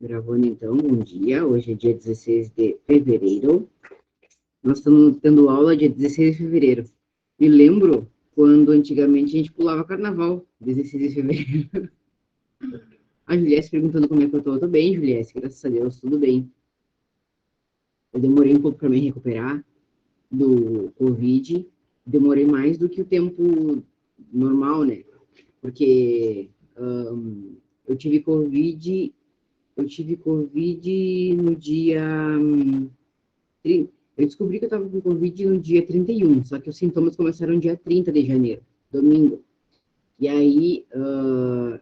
Gravando então, bom dia. Hoje é dia 16 de fevereiro. Nós estamos tendo aula dia 16 de fevereiro. Me lembro quando antigamente a gente pulava carnaval, 16 de fevereiro. A Juliette perguntando como é que eu tô. Eu tô bem, Juliette, graças a Deus, tudo bem. Eu demorei um pouco para me recuperar do Covid. Demorei mais do que o tempo normal, né? Porque eu tive Covid, no dia eu descobri que eu estava com Covid no dia 31, só que os sintomas começaram no dia 30 de janeiro, domingo. E aí,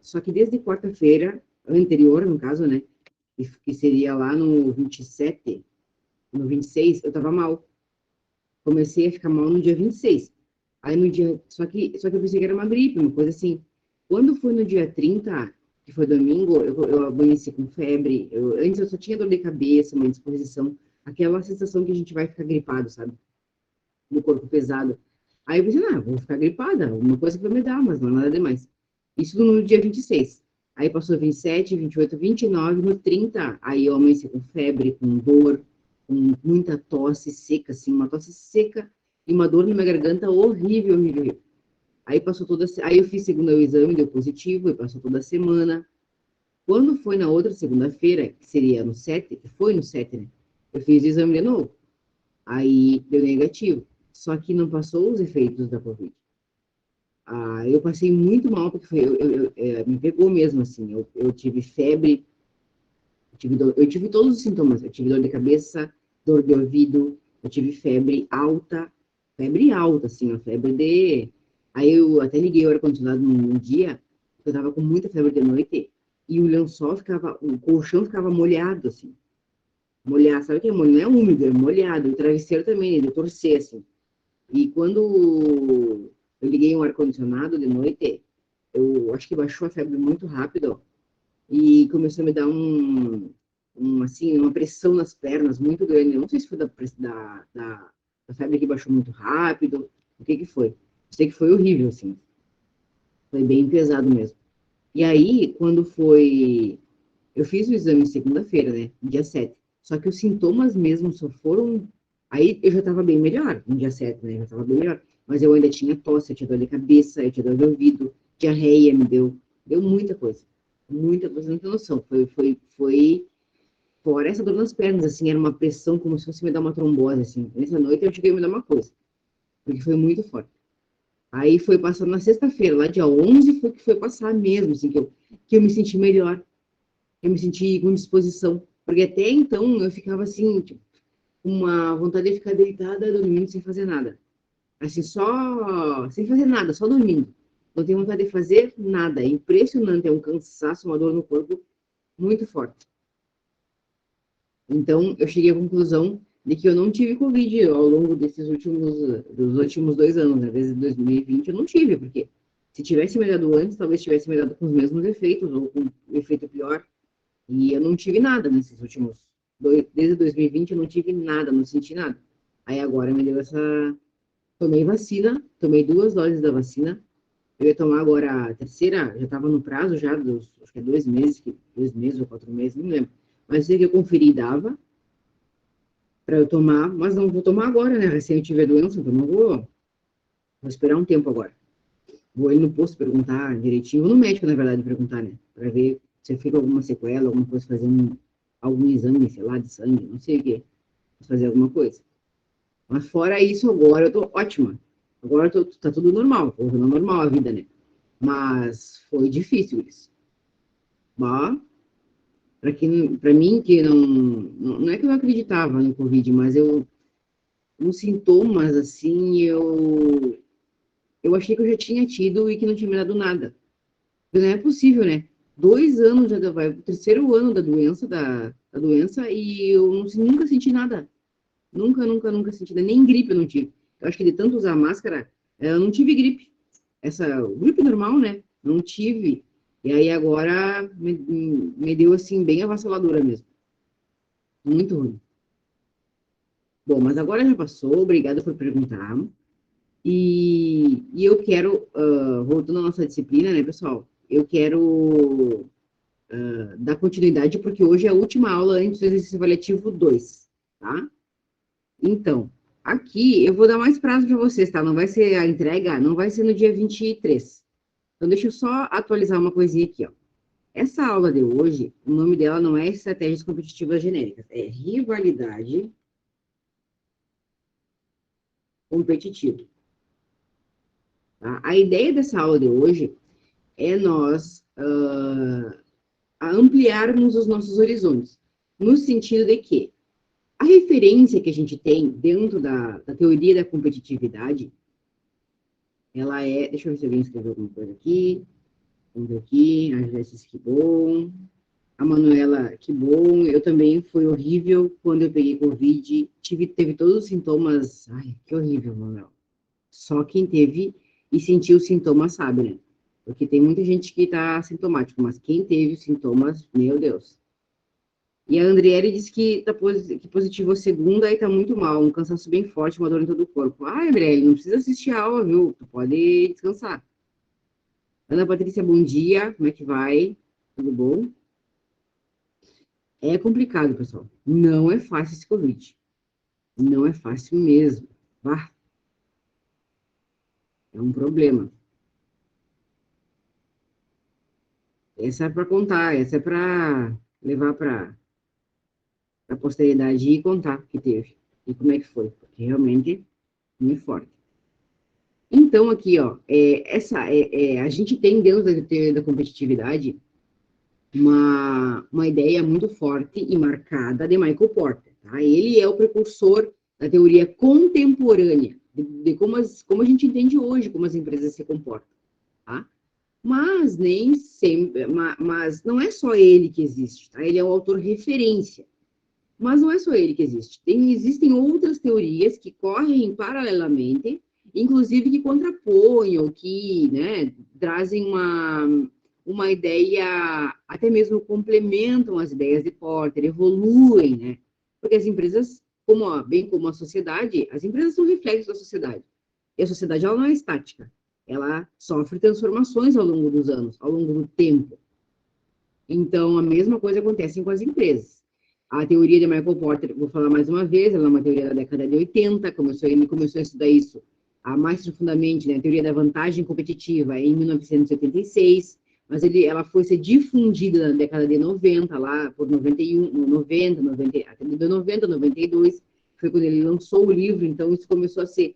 só que desde quarta-feira, anterior, no caso, né, que seria lá no 27, no 26, eu estava mal. Comecei a ficar mal no dia 26. Aí no dia, só que eu pensei que era uma gripe, uma coisa assim. Quando foi no dia 30, que foi domingo, eu amanheci com febre. Antes eu só tinha dor de cabeça, uma indisposição, aquela sensação que a gente vai ficar gripado, sabe? No corpo pesado. Aí eu pensei, vou ficar gripada, uma coisa que vai me dar, mas não é nada demais. Isso no dia 26. Aí passou 27, 28, 29, no 30, aí eu amanheci com febre, com dor, com muita tosse seca, assim, uma tosse seca e uma dor na minha garganta horrível, horrível. Aí passou toda, aí eu fiz segundo o exame, deu positivo, e passou toda a semana. Quando foi na outra segunda-feira, que seria no 7, que foi no 7, né? Eu fiz o exame de novo. Aí deu negativo. Só que não passou os efeitos da Covid. Eu passei muito mal, porque me pegou mesmo, assim. Eu tive febre, eu tive todos os sintomas. Eu tive dor de cabeça, dor de ouvido, eu tive febre alta, assim, uma febre de... Aí eu até liguei o ar-condicionado num dia, eu tava com muita febre de noite, e o lençol ficava, o colchão ficava molhado, assim. Molhado, sabe o que é molhado? Não é úmido, é molhado. O travesseiro também, de torcer, assim. E quando eu liguei um ar-condicionado de noite, eu acho que baixou a febre muito rápido e começou a me dar assim, uma pressão nas pernas muito grande. Eu não sei se foi da febre que baixou muito rápido, o que que foi. Eu sei que foi horrível, assim. Foi bem pesado mesmo. E aí, quando foi... Eu fiz o exame segunda-feira, né? Dia 7. Só que os sintomas mesmo só foram. Aí eu já estava bem melhor, no dia 7, né? Já estava bem melhor. Mas eu ainda tinha tosse, eu tinha dor de cabeça, eu tinha dor de ouvido, diarreia me deu. Deu muita coisa. Muita coisa, não tem noção. Foi. Fora essa dor nas pernas, assim, era uma pressão como se fosse me dar uma trombose, assim. Nessa noite eu cheguei a me dar uma coisa, porque foi muito forte. Aí foi passar na sexta-feira, lá dia 11 foi que foi passar mesmo, assim, que eu me senti melhor, eu me senti com disposição. Porque até então eu ficava assim, tipo, com uma vontade de ficar deitada, dormindo, sem fazer nada. Assim, só, sem fazer nada, só dormindo. Não tenho vontade de fazer nada. É impressionante, é um cansaço, uma dor no corpo muito forte. Então, eu cheguei à conclusão de que eu não tive Covid ao longo dos últimos 2 anos, né? Desde 2020 eu não tive, porque se tivesse me dado antes, talvez tivesse me dado com os mesmos efeitos, ou com um efeito pior. E eu não tive nada nesses desde 2020 eu não tive nada, não senti nada. Aí agora me deu tomei vacina, tomei 2 doses da vacina. Eu ia tomar agora a terceira, já estava no prazo já acho que é 2 meses, 2 meses ou 4 meses, não lembro. Mas sei que eu conferi e dava para eu tomar, mas não vou tomar agora, né? Recém eu tive a doença, então não vou esperar um tempo agora. Vou ir no posto perguntar direitinho, vou no médico, na verdade, perguntar, né? Para ver se fica alguma sequela, alguma coisa, fazer algum exame, sei lá, de sangue, não sei o quê. Fazer alguma coisa. Mas fora isso, agora eu tô ótima. Agora tá tudo normal, voltando ao normal a vida, né? Mas foi difícil isso. Mas, para mim, que não é que eu não acreditava no Covid, mas uns sintomas, assim, eu achei que eu já tinha tido e que não tinha me dado nada. Não é possível, né? 2 anos já vai, o terceiro ano da doença e eu nunca senti nada. Nunca, nunca, nunca senti, nem gripe eu não tive. Eu acho que de tanto usar máscara, eu não tive gripe. Essa gripe normal, né? Não tive. E aí agora me deu assim, bem avassaladora mesmo. Muito ruim. Bom, mas agora já passou, obrigada por perguntar. E eu quero, voltando à nossa disciplina, né, pessoal? Eu quero dar continuidade, porque hoje é a última aula antes do exercício avaliativo 2, tá? Então, aqui eu vou dar mais prazo para vocês, tá? Não vai ser a entrega, não vai ser no dia 23. Então, deixa eu só atualizar uma coisinha aqui, ó. Essa aula de hoje, o nome dela não é Estratégias Competitivas Genéricas, é Rivalidade Competitiva. Tá? A ideia dessa aula de hoje é nós ampliarmos os nossos horizontes, no sentido de que a referência que a gente tem dentro da teoria da competitividade, ela é... Deixa eu ver se alguém escreveu alguma coisa aqui. Vamos ver aqui. A Jéssica, que bom. A Manuela, que bom. Eu também, foi horrível quando eu peguei Covid. Teve todos os sintomas. Ai, que horrível, Manuela. Só quem teve e sentiu os sintomas sabe, né? Porque tem muita gente que tá sintomático, mas quem teve os sintomas, meu Deus. E a Andriele disse que que positivou segunda e tá muito mal, um cansaço bem forte, uma dor em todo o corpo. Ah, Andriele, não precisa assistir a aula, viu? Tu pode descansar. Ana Patrícia, bom dia, como é que vai? Tudo bom? É complicado, pessoal. Não é fácil esse Covid. Não é fácil mesmo. Ah, é um problema. Essa é para contar, essa é para levar para a posteridade e contar que teve. E como é que foi. Porque realmente é forte. Então, aqui, ó, a gente tem dentro da teoria da competitividade uma ideia muito forte e marcada de Michael Porter. Tá? Ele é o precursor da teoria contemporânea, de como a gente entende hoje como as empresas se comportam. Tá? Mas nem sempre, mas não é só ele que existe, tá? Ele é o autor referência. Mas não é só ele que existe. Existem outras teorias que correm paralelamente, inclusive que contrapõem ou que, né, trazem uma ideia, até mesmo complementam as ideias de Porter, evoluem, né? Porque as empresas, bem como a sociedade, as empresas são reflexos da sociedade. E a sociedade, ela não é estática. Ela sofre transformações ao longo dos anos, ao longo do tempo. Então, a mesma coisa acontece com as empresas. A teoria de Michael Porter, vou falar mais uma vez, ela é uma teoria da década de 80, ele começou a estudar isso mais profundamente, né, a teoria da vantagem competitiva, em 1976, mas ela foi ser difundida na década de 90, lá por 91, 90, 90, até de 90, 92, foi quando ele lançou o livro, então isso começou a ser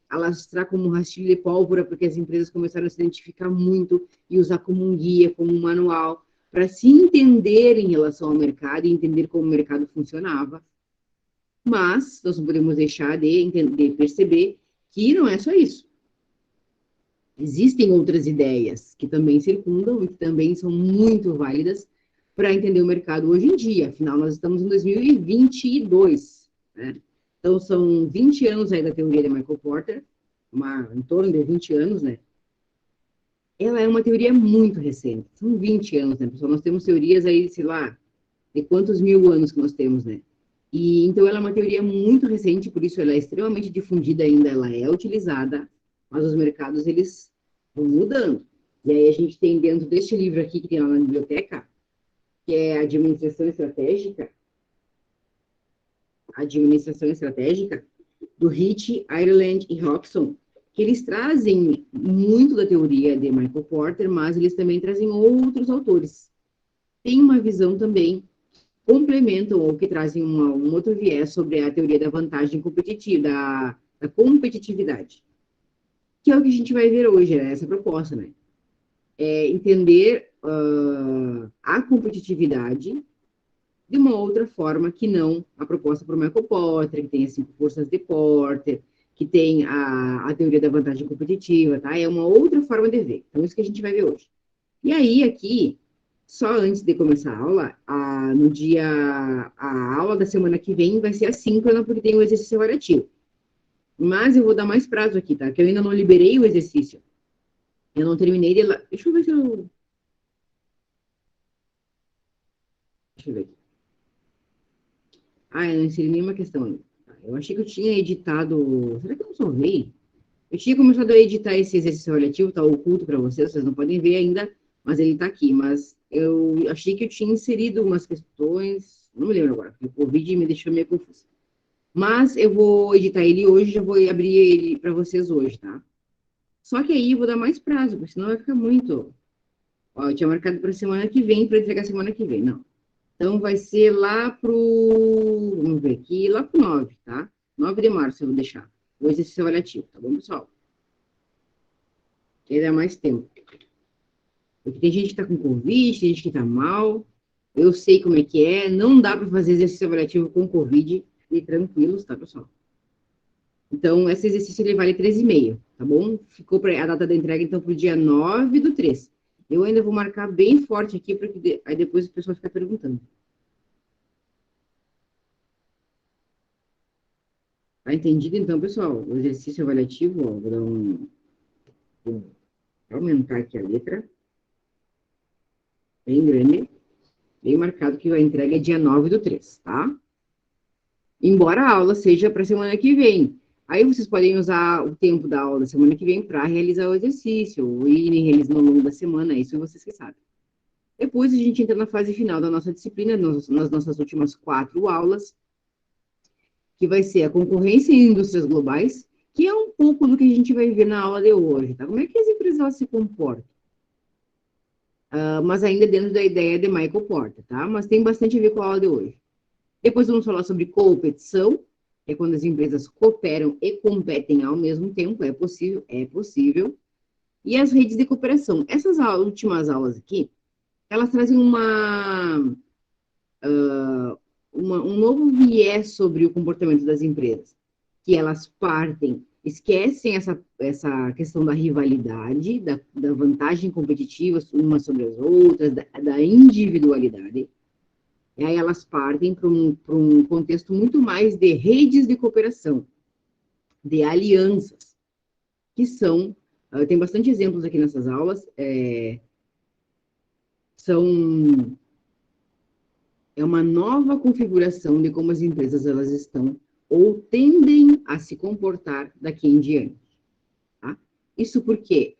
alastrar como um rastilho de pólvora, porque as empresas começaram a se identificar muito e usar como um guia, como um manual, para se entender em relação ao mercado e entender como o mercado funcionava. Mas nós não podemos deixar de perceber que não é só isso. Existem outras ideias que também circundam e que também são muito válidas para entender o mercado hoje em dia. Afinal, nós estamos em 2022, né? Então, são 20 anos aí da teoria de Michael Porter, em torno de 20 anos, né? Ela é uma teoria muito recente. São 20 anos, né, pessoal? Nós temos teorias aí, sei lá, de quantos mil anos que nós temos, né? E, então, ela é uma teoria muito recente, por isso ela é extremamente difundida ainda, ela é utilizada, mas os mercados, eles vão mudando. E aí a gente tem dentro deste livro aqui, que tem lá na biblioteca, que é Administração Estratégica, do Rich, Ireland e Robson, que eles trazem muito da teoria de Michael Porter, mas eles também trazem outros autores. Tem uma visão também, complementam ou que trazem um outro viés sobre a teoria da vantagem competitiva, da competitividade, que é o que a gente vai ver hoje, né? Essa proposta, né? É entender a competitividade de uma outra forma que não a proposta por Michael Porter, que tem as 5 forças de Porter, que tem a teoria da vantagem competitiva, tá? É uma outra forma de ver. Então, isso que a gente vai ver hoje. E aí, aqui, só antes de começar a aula, a aula da semana que vem vai ser assíncrona, porque tem o exercício avaliativo. Mas eu vou dar mais prazo aqui, tá? Que eu ainda não liberei o exercício. Eu não terminei de... Deixa eu ver se eu... Deixa eu ver aqui. Eu não inseri nenhuma questão ainda. Eu achei que eu tinha editado... Será que eu não salvei? Eu tinha começado a editar esse exercício relativo, tá oculto para vocês não podem ver ainda, mas ele está aqui. Mas eu achei que eu tinha inserido umas questões, não me lembro agora, porque o Covid me deixou meio confusa. Mas eu vou editar ele hoje, já vou abrir ele para vocês hoje, tá? Só que aí eu vou dar mais prazo, porque senão vai ficar muito. Ó, eu tinha marcado para semana que vem, para entregar semana que vem, não. Então vai ser lá pro. Vamos ver aqui, lá pro 9, tá? 9 de março eu vou deixar. O exercício avaliativo, tá bom, pessoal? Que aí dá mais tempo. Porque tem gente que tá com Covid, tem gente que tá mal. Eu sei como é que é. Não dá para fazer exercício avaliativo com Covid. E tranquilos, tá, pessoal? Então, esse exercício ele vale 13,5, tá bom? Ficou a data da entrega, então, para o dia 9/3. Eu ainda vou marcar bem forte aqui, porque aí depois o pessoal fica perguntando. Tá entendido, então, pessoal? O exercício avaliativo, ó, vou dar vou aumentar aqui a letra, bem grande, bem marcado que a entrega é dia 9/3, tá? Embora a aula seja para semana que vem. Aí vocês podem usar o tempo da aula da semana que vem para realizar o exercício, ou irem realizando ao longo da semana, isso vocês que sabem. Depois a gente entra na fase final da nossa disciplina, nas nossas últimas 4 aulas, que vai ser a concorrência em indústrias globais, que é um pouco do que a gente vai ver na aula de hoje, tá? Como é que as empresas elas se comportam? Mas ainda dentro da ideia de Michael Porter, tá? Mas tem bastante a ver com a aula de hoje. Depois vamos falar sobre competição, que é quando as empresas cooperam e competem ao mesmo tempo, é possível, é possível. E as redes de cooperação. Essas últimas aulas aqui, elas trazem um novo viés sobre o comportamento das empresas, que elas partem, esquecem essa questão da rivalidade, da vantagem competitiva umas sobre as outras, da individualidade, e aí elas partem para um contexto muito mais de redes de cooperação, de alianças, que são, tem bastante exemplos aqui nessas aulas, são é uma nova configuração de como as empresas elas estão ou tendem a se comportar daqui em diante. Tá? Isso porque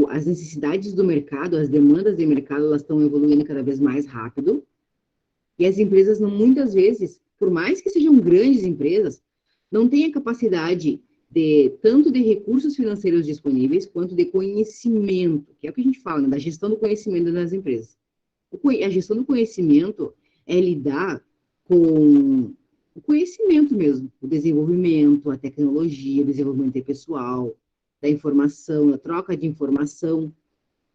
as necessidades do mercado, as demandas de mercado, elas estão evoluindo cada vez mais rápido e as empresas, muitas vezes, por mais que sejam grandes empresas, não têm a capacidade tanto de recursos financeiros disponíveis, quanto de conhecimento, que é o que a gente fala, né, da gestão do conhecimento das empresas. A gestão do conhecimento é lidar com o conhecimento mesmo, o desenvolvimento, a tecnologia, o desenvolvimento pessoal, da informação, a troca de informação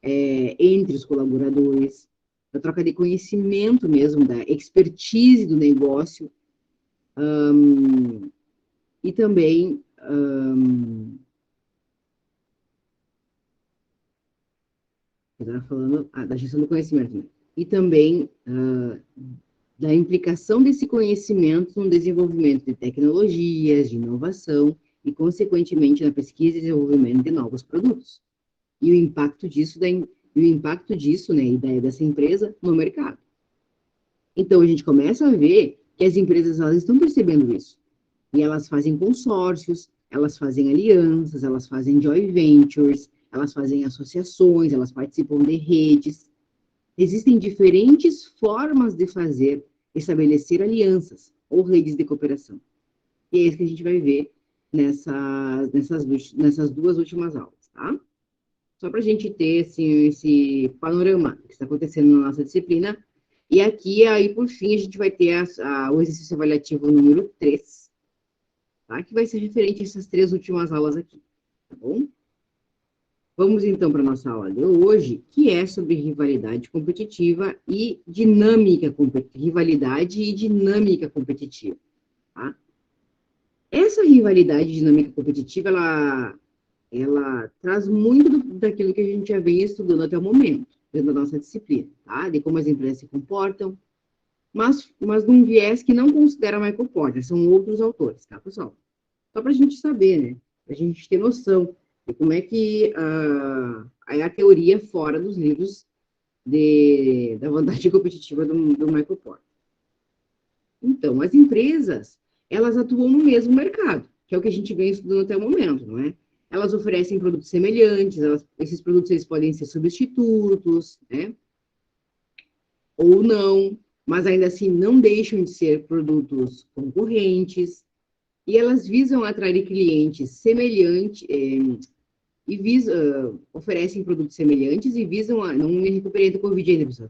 entre os colaboradores, a troca de conhecimento mesmo, da expertise do negócio, e também eu estava falando da gestão do conhecimento, né? E também da implicação desse conhecimento no desenvolvimento de tecnologias, de inovação e, consequentemente, na pesquisa e desenvolvimento de novos produtos. E o impacto disso, né, ideia dessa empresa no mercado. Então, a gente começa a ver que as empresas elas estão percebendo isso. E elas fazem consórcios, elas fazem alianças, elas fazem joint ventures, elas fazem associações, elas participam de redes. Existem diferentes formas de estabelecer alianças ou redes de cooperação. E é isso que a gente vai ver nessas 2 últimas aulas, tá? Só para a gente ter assim, esse panorama que está acontecendo na nossa disciplina. E aqui, aí, por fim, a gente vai ter o exercício avaliativo número 3, tá? Que vai ser referente a essas 3 últimas aulas aqui, tá bom? Vamos então para a nossa aula de hoje, que é sobre rivalidade competitiva e dinâmica competitiva. Rivalidade e dinâmica competitiva. Tá? Essa rivalidade e dinâmica competitiva, ela traz muito daquilo que a gente já vem estudando até o momento, dentro da nossa disciplina, tá? De como as empresas se comportam, mas num viés que não considera Michael Porter, são outros autores, tá, pessoal? Só para a gente saber, né? Para a gente ter noção de como é que é a teoria fora dos livros da vantagem competitiva do Michael Porter. Então, as empresas, elas atuam no mesmo mercado, que é o que a gente vem estudando até o momento, não é? Elas oferecem produtos semelhantes, esses produtos eles podem ser substitutos, né? ou não, mas ainda assim não deixam de ser produtos concorrentes, e elas visam atrair clientes semelhantes, e oferecem produtos semelhantes e visam não me recuperei do Covid ainda, pessoal,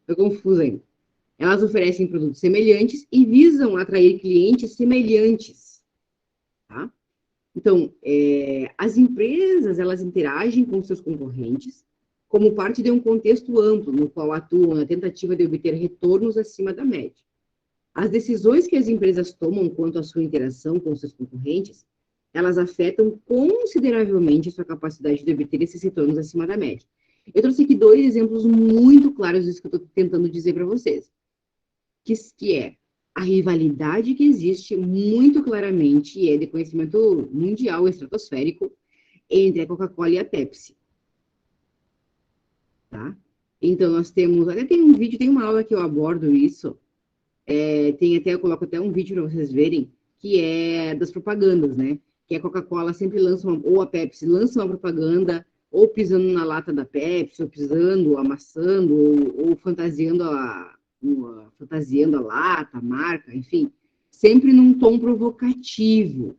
tô confusa ainda. Elas oferecem produtos semelhantes e visam atrair clientes semelhantes, tá? Então, as empresas, elas interagem com seus concorrentes como parte de um contexto amplo, no qual atuam na tentativa de obter retornos acima da média. As decisões que as empresas tomam quanto à sua interação com seus concorrentes, elas afetam consideravelmente a sua capacidade de obter esses retornos acima da média. Eu trouxe aqui 2 exemplos muito claros disso que eu estou tentando dizer para vocês, que é a rivalidade que existe muito claramente, e é de conhecimento mundial, estratosférico, entre a Coca-Cola e a Pepsi, tá? Então, nós temos, até tem um vídeo, tem uma aula que eu abordo isso, eu coloco até um vídeo para vocês verem, que é das propagandas, né? Que a Coca-Cola sempre lança, ou a Pepsi lança uma propaganda, ou pisando na lata da Pepsi, ou pisando, amassando, ou fantasiando a lata, a marca, enfim, sempre num tom provocativo,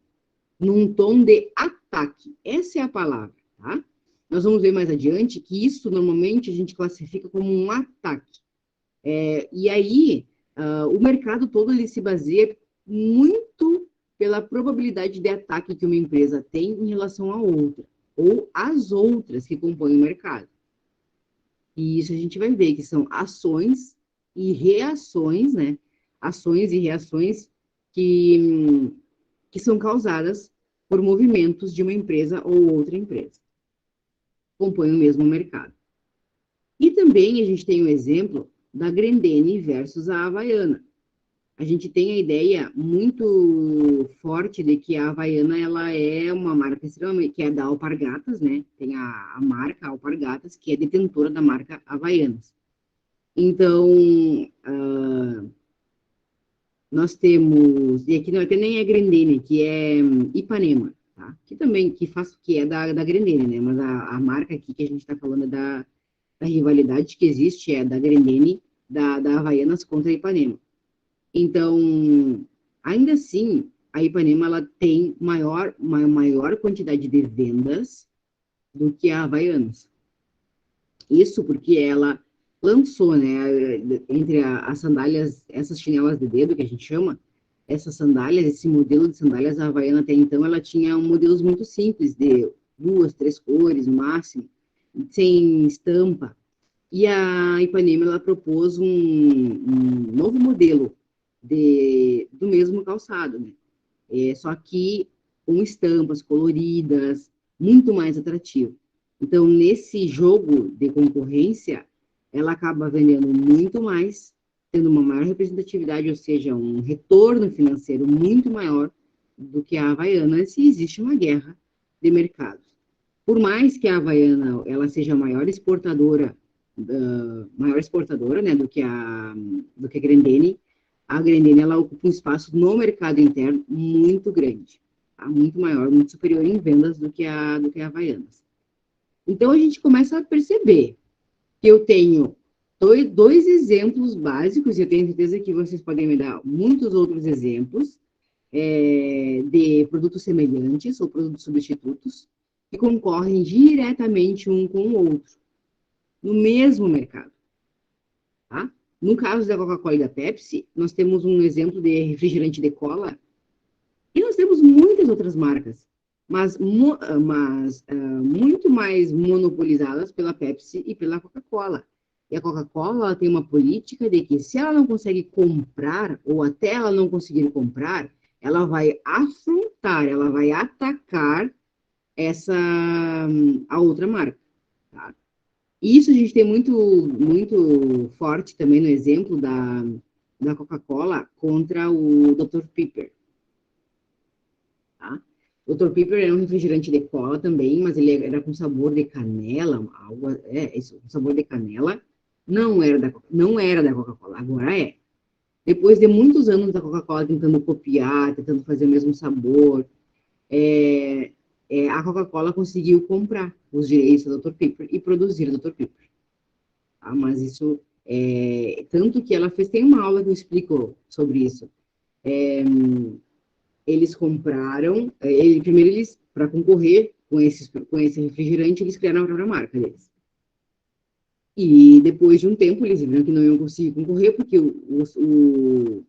num tom de ataque. Essa é a palavra, tá? Nós vamos ver mais adiante que isso normalmente a gente classifica como um ataque. E aí, o mercado todo ele se baseia muito pela probabilidade de ataque que uma empresa tem em relação a outra, ou às outras que compõem o mercado. E isso a gente vai ver que são ações e reações, né? Ações e reações que são causadas por movimentos de uma empresa ou outra empresa. Compõem o mesmo mercado. E também a gente tem o exemplo da Grendene versus a Havaiana. A gente tem a ideia muito forte de que a Havaiana ela é uma marca extremamente, que é da Alpargatas, né? Tem a marca Alpargatas, que é detentora da marca Havaianas. Então, nós temos, e aqui não até nem é Grendene, que é Ipanema, tá? Que também, que é da Grendene, né? Mas a marca aqui que a gente está falando da rivalidade que existe é da Grendene, da Havaianas contra a Ipanema. Então, ainda assim, a Ipanema ela tem uma maior quantidade de vendas do que a Havaianas. Isso porque ela lançou, né, entre as sandálias, essas chinelas de dedo que a gente chama, essas sandálias, esse modelo de sandálias, a Havaiana até então, ela tinha modelos muito simples, de 2, 3 cores no máximo, sem estampa. E a Ipanema, ela propôs um novo modelo do mesmo calçado, né? Só que com estampas coloridas, muito mais atrativo. Então, nesse jogo de concorrência, ela acaba vendendo muito mais, tendo uma maior representatividade, ou seja, um retorno financeiro muito maior do que a Havaiana, se existe uma guerra de mercado. Por mais que a Havaiana ela seja a maior exportadora, né, do que a Grendene ela ocupa um espaço no mercado interno muito grande, tá? Muito maior, muito superior em vendas do que a Havaianas. Então a gente começa a perceber que eu tenho dois exemplos básicos, e eu tenho certeza que vocês podem me dar muitos outros exemplos de produtos semelhantes ou produtos substitutos que concorrem diretamente um com o outro no mesmo mercado, tá? No caso da Coca-Cola e da Pepsi, nós temos um exemplo de refrigerante de cola e nós temos muitas outras marcas, mas muito mais monopolizadas pela Pepsi e pela Coca-Cola. E a Coca-Cola tem uma política de que se ela não consegue comprar, ou até ela não conseguir comprar, ela vai afrontar, ela vai atacar a outra marca, tá? Isso a gente tem muito, muito forte também no exemplo da Coca-Cola contra o Dr. Pepper, tá? O Dr. Pepper é um refrigerante de cola também, mas ele era com sabor de canela, isso, com sabor de canela. Não era da Coca-Cola, agora é. Depois de muitos anos da Coca-Cola tentando copiar, tentando fazer o mesmo sabor, a Coca-Cola conseguiu comprar os direitos do Dr. Pepper e produzir o Dr. Pepper. tá? Mas isso, tanto que ela fez, tem uma aula que eu explico sobre isso. Eles compraram, primeiro eles, para concorrer com esse refrigerante, eles criaram a própria marca deles. E depois de um tempo, eles viram que não iam conseguir concorrer, porque o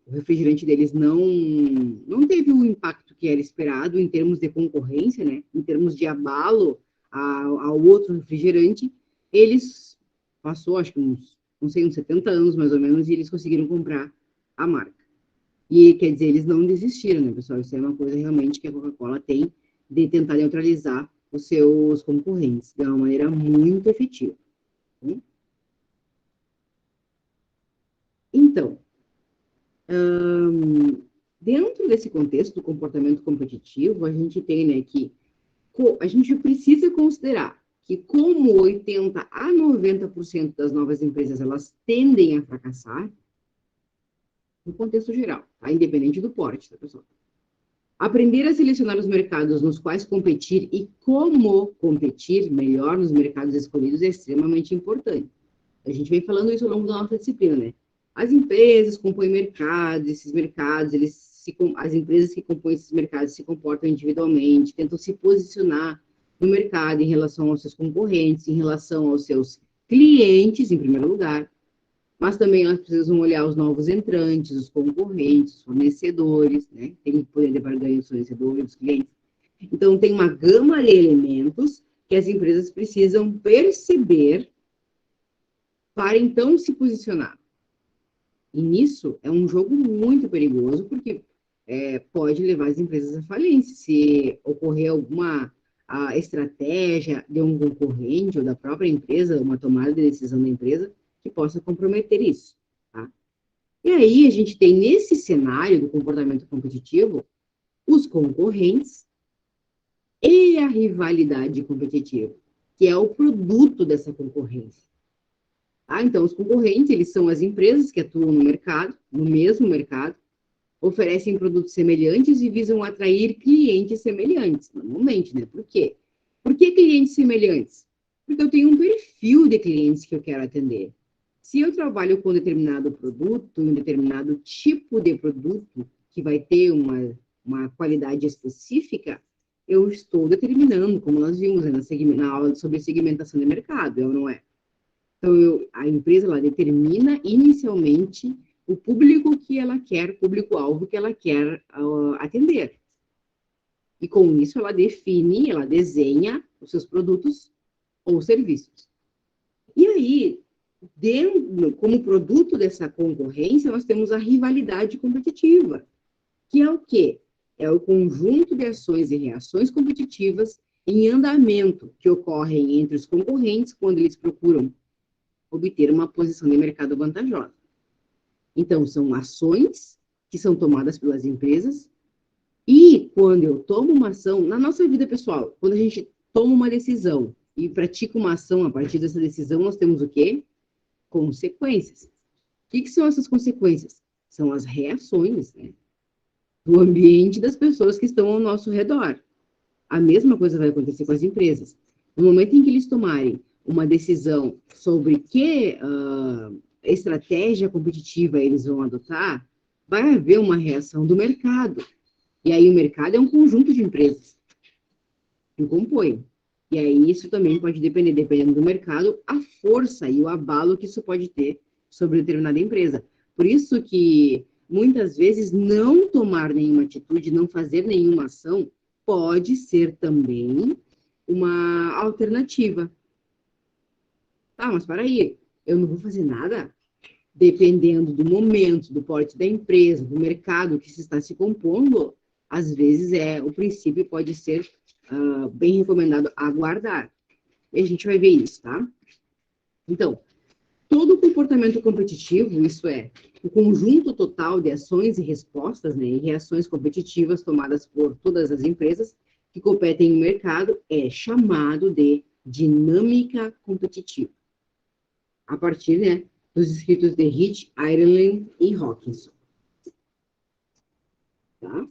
refrigerante deles não teve o impacto que era esperado em termos de concorrência, né? Em termos de abalo ao outro refrigerante. Eles passou, acho que não sei, uns 70 anos mais ou menos, e eles conseguiram comprar a marca. E quer dizer, eles não desistiram, né, pessoal? Isso é uma coisa realmente que a Coca-Cola tem de tentar neutralizar os seus concorrentes de uma maneira muito efetiva. Então, dentro desse contexto do comportamento competitivo, a gente tem, né, que a gente precisa considerar que como 80 a 90% das novas empresas, elas tendem a fracassar, no contexto geral, tá? Independente do porte, tá, pessoal? Aprender a selecionar os mercados nos quais competir e como competir melhor nos mercados escolhidos é extremamente importante. A gente vem falando isso ao longo da nossa disciplina, né? As empresas compõem mercados, esses mercados, as empresas que compõem esses mercados se comportam individualmente, tentam se posicionar no mercado em relação aos seus concorrentes, em relação aos seus clientes, em primeiro lugar, mas também elas precisam olhar os novos entrantes, os concorrentes, os fornecedores, né? Tem poder de barganha dos fornecedores, dos clientes. Então, tem uma gama de elementos que as empresas precisam perceber para então se posicionar. E nisso é um jogo muito perigoso, porque pode levar as empresas à falência. Se ocorrer alguma estratégia de um concorrente ou da própria empresa, uma tomada de decisão da empresa, que possa comprometer isso. Tá? E aí a gente tem nesse cenário do comportamento competitivo os concorrentes e a rivalidade competitiva, que é o produto dessa concorrência. Tá? Então, os concorrentes, eles são as empresas que atuam no mercado, no mesmo mercado, oferecem produtos semelhantes e visam atrair clientes semelhantes, normalmente, né? Por quê? Por que clientes semelhantes? Porque eu tenho um perfil de clientes que eu quero atender. Se eu trabalho com um determinado produto, um determinado tipo de produto, que vai ter uma qualidade específica, eu estou determinando, como nós vimos né, na aula sobre segmentação de mercado, é ou não é? Então, a empresa ela determina inicialmente o público que ela quer, público-alvo que ela quer atender. E com isso ela define, ela desenha os seus produtos ou serviços. E aí, como produto dessa concorrência, nós temos a rivalidade competitiva, que é o quê? É o conjunto de ações e reações competitivas em andamento que ocorrem entre os concorrentes quando eles procuram obter uma posição de mercado vantajosa. Então, são ações que são tomadas pelas empresas e quando eu tomo uma ação, na nossa vida pessoal, quando a gente toma uma decisão e pratica uma ação a partir dessa decisão, nós temos o quê? Consequências. O que são essas consequências? São as reações, né, do ambiente das pessoas que estão ao nosso redor. A mesma coisa vai acontecer com as empresas. No momento em que eles tomarem uma decisão sobre que estratégia competitiva eles vão adotar, vai haver uma reação do mercado. E aí o mercado é um conjunto de empresas que compõem. E aí isso também pode depender, dependendo do mercado, a força e o abalo que isso pode ter sobre determinada empresa. Por isso que, muitas vezes, não tomar nenhuma atitude, não fazer nenhuma ação, pode ser também uma alternativa. Tá, mas para aí, eu não vou fazer nada? Dependendo do momento, do porte da empresa, do mercado que se está se compondo, às vezes o princípio pode ser bem recomendado aguardar. E a gente vai ver isso, tá? Então, todo comportamento competitivo, isso é, o conjunto total de ações e respostas, né, e reações competitivas tomadas por todas as empresas que competem no mercado, é chamado de dinâmica competitiva. A partir, né, dos escritos de Rich, Ireland e Hawkinson. Tá?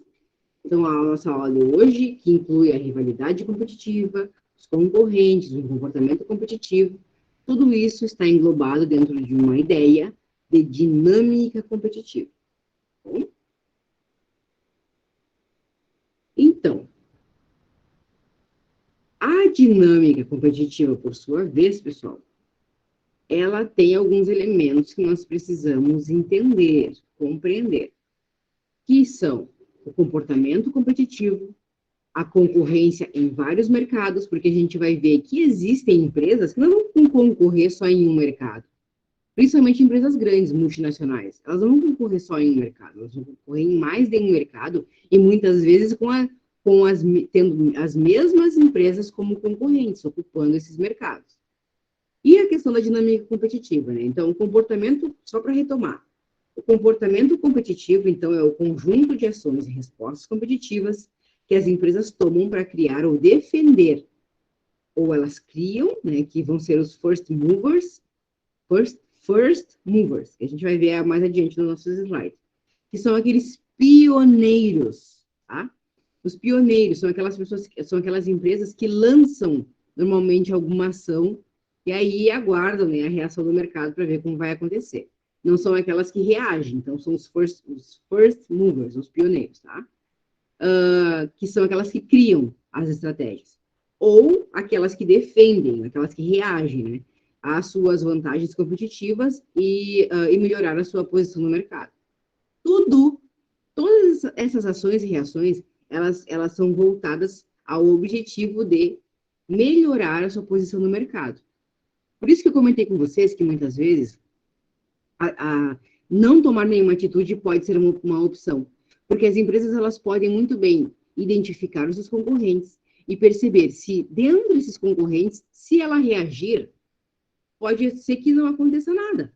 Então, a nossa aula de hoje, que inclui a rivalidade competitiva, os concorrentes, o comportamento competitivo, Tudo isso está englobado dentro de uma ideia de dinâmica competitiva. Bom, então, a dinâmica competitiva, por sua vez, pessoal, ela tem alguns elementos que nós precisamos entender, compreender, que são o comportamento competitivo, a concorrência em vários mercados, porque a gente vai ver que existem empresas que não vão concorrer só em um mercado, principalmente empresas grandes, multinacionais. Elas não vão concorrer só em um mercado, elas vão concorrer em mais de um mercado e muitas vezes tendo as mesmas empresas como concorrentes, ocupando esses mercados. E a questão da dinâmica competitiva, né? Então, o comportamento, só para retomar, o comportamento competitivo, então, é o conjunto de ações e respostas competitivas que as empresas tomam para criar ou defender, ou elas criam, né, que vão ser os first movers, que a gente vai ver mais adiante nos nossos slides, que são aqueles pioneiros, tá? Os pioneiros são aquelas pessoas, são aquelas empresas que lançam normalmente alguma ação e aí aguardam, né, a reação do mercado para ver como vai acontecer. Não são aquelas que reagem, então são os first movers, os pioneiros, tá? Que são aquelas que criam as estratégias. Ou aquelas que defendem, aquelas que reagem, né, às suas vantagens competitivas e melhorar a sua posição no mercado. Todas essas ações e reações, elas são voltadas ao objetivo de melhorar a sua posição no mercado. Por isso que eu comentei com vocês que muitas vezes não tomar nenhuma atitude pode ser uma opção, porque as empresas elas podem muito bem identificar os seus concorrentes e perceber se dentro desses concorrentes, se ela reagir, pode ser que não aconteça nada.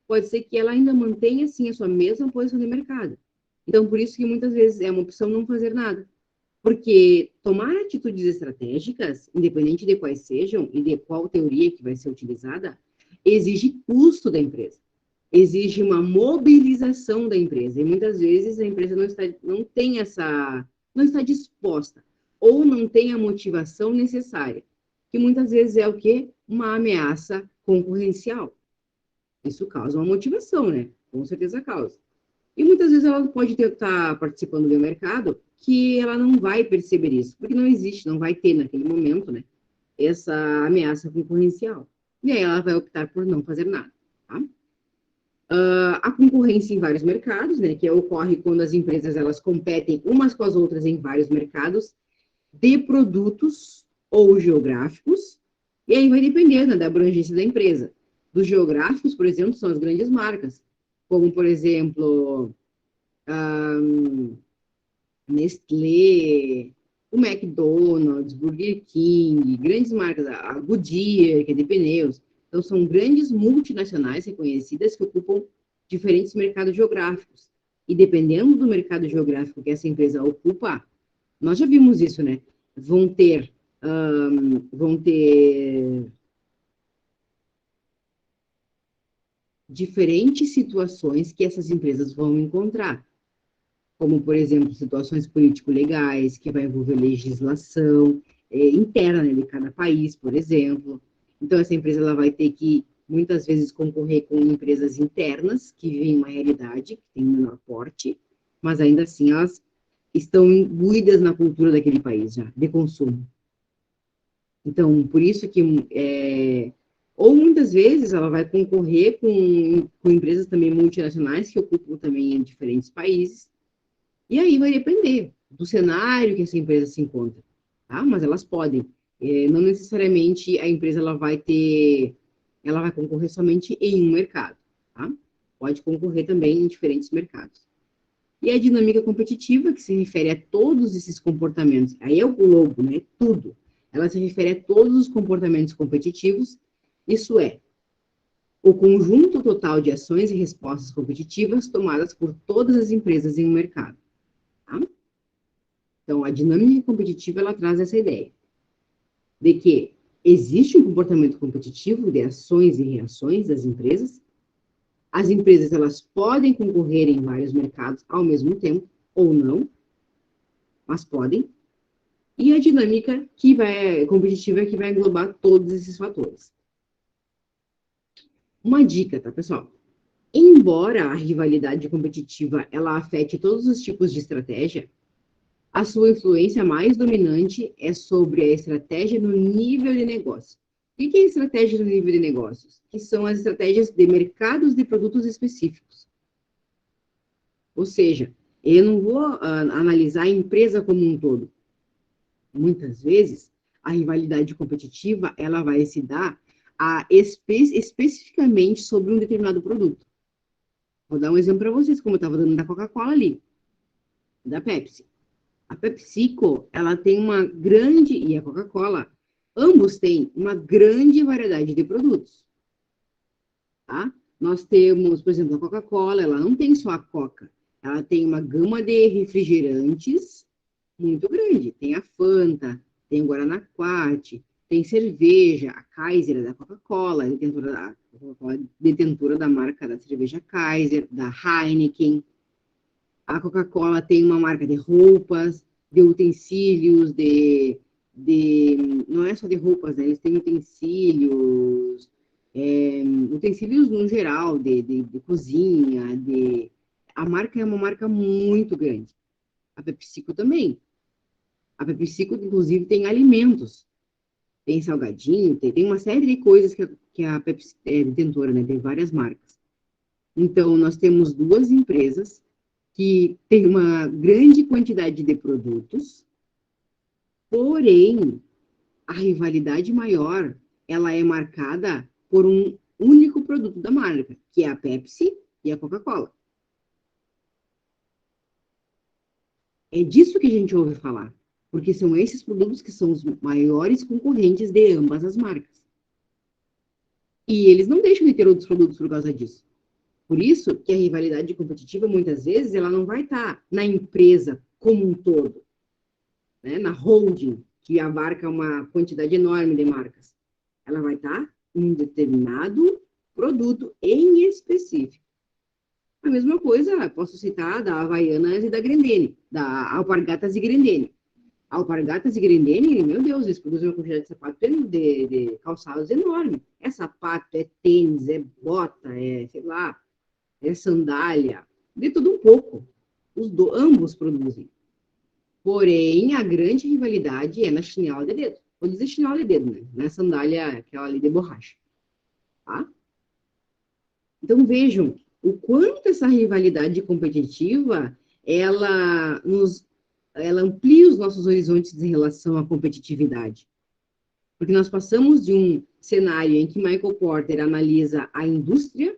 Pode ser que ela ainda mantenha assim a sua mesma posição de mercado. Então, por isso que muitas vezes é uma opção não fazer nada. Porque tomar atitudes estratégicas, independente de quais sejam e de qual teoria que vai ser utilizada, exige custo da empresa. Exige uma mobilização da empresa. E muitas vezes a empresa não está disposta ou não tem a motivação necessária. Que muitas vezes é o quê? Uma ameaça concorrencial. Isso causa uma motivação, né? Com certeza causa. E muitas vezes ela pode estar participando do mercado que ela não vai perceber isso, porque não existe, não vai ter naquele momento, né, essa ameaça concorrencial. E aí ela vai optar por não fazer nada, tá? A concorrência em vários mercados, né, que ocorre quando as empresas elas competem umas com as outras em vários mercados de produtos ou geográficos, e aí vai depender, né, da abrangência da empresa. Dos geográficos, por exemplo, são as grandes marcas, como, por exemplo, Nestlé, o McDonald's, Burger King, grandes marcas, a Goodyear, que é de pneus. Então, são grandes multinacionais reconhecidas que ocupam diferentes mercados geográficos. E dependendo do mercado geográfico que essa empresa ocupa, nós já vimos isso, né? Vão ter diferentes situações que essas empresas vão encontrar, como, por exemplo, situações político-legais, que vai envolver legislação interna, né, de cada país, por exemplo. Então, essa empresa ela vai ter que, muitas vezes, concorrer com empresas internas, que vivem uma realidade, que tem menor porte, mas ainda assim elas estão imbuídas na cultura daquele país já, de consumo. Então, por isso que ou muitas vezes ela vai concorrer com empresas também multinacionais que ocupam também em diferentes países, e aí vai depender do cenário que essa empresa se encontra, tá? Mas elas podem. Não necessariamente a empresa ela vai concorrer somente em um mercado, tá? Pode concorrer também em diferentes mercados. E a dinâmica competitiva, que se refere a todos esses comportamentos, aí é o globo, né? Tudo. Ela se refere a todos os comportamentos competitivos, isso é, o conjunto total de ações e respostas competitivas tomadas por todas as empresas em um mercado. Tá? Então, a dinâmica competitiva, ela traz essa ideia de que existe um comportamento competitivo de ações e reações das empresas. As empresas, elas podem concorrer em vários mercados ao mesmo tempo, ou não, mas podem. E a dinâmica competitiva que vai englobar todos esses fatores. Uma dica, tá, pessoal? Embora a rivalidade competitiva ela afete todos os tipos de estratégia, a sua influência mais dominante é sobre a estratégia no nível de negócio. O que é estratégia no nível de negócios? Que são as estratégias de mercados de produtos específicos. Ou seja, eu não vou analisar a empresa como um todo. Muitas vezes, a rivalidade competitiva ela vai se dar especificamente sobre um determinado produto. Vou dar um exemplo para vocês, como eu estava dando da Coca-Cola ali, da Pepsi. A PepsiCo, ela tem uma grande, e a Coca-Cola, ambos têm uma grande variedade de produtos, tá? Nós temos, por exemplo, a Coca-Cola, ela não tem só a Coca, ela tem uma gama de refrigerantes muito grande. Tem a Fanta, tem o Guaraná Quat, tem cerveja, a Kaiser é da Coca-Cola, detentora da marca da cerveja Kaiser, da Heineken. A Coca-Cola tem uma marca de roupas, de utensílios, não é só de roupas, né? Eles têm utensílios, utensílios no geral, de cozinha, a marca é uma marca muito grande. A PepsiCo também. A PepsiCo, inclusive, tem alimentos, tem salgadinho, tem uma série de coisas que a Pepsi é detentora, né? Tem várias marcas. Então, nós temos duas empresas que têm uma grande quantidade de produtos, porém, a rivalidade maior, ela é marcada por um único produto da marca, que é a Pepsi e a Coca-Cola. É disso que a gente ouve falar, porque são esses produtos que são os maiores concorrentes de ambas as marcas. E eles não deixam de ter outros produtos por causa disso. Por isso que a rivalidade competitiva, muitas vezes, ela não vai estar na empresa como um todo, né? Na holding, que abarca uma quantidade enorme de marcas. Ela vai estar em um determinado produto em específico. A mesma coisa, posso citar da Havaianas e da Grendene, da Alpargatas e Grendene. Alpargatas e Grendene, meu Deus, eles produzem uma quantidade de sapato de calçados enorme. É sapato, é tênis, é bota, é, sei lá, é sandália, de tudo um pouco. Ambos produzem. Porém, a grande rivalidade é na chinela de dedo. Vou dizer chinela de dedo, né? Não é sandália, aquela ali de borracha. Tá? Então, vejam o quanto essa rivalidade competitiva, ela amplia os nossos horizontes em relação à competitividade. Porque nós passamos de um cenário em que Michael Porter analisa a indústria,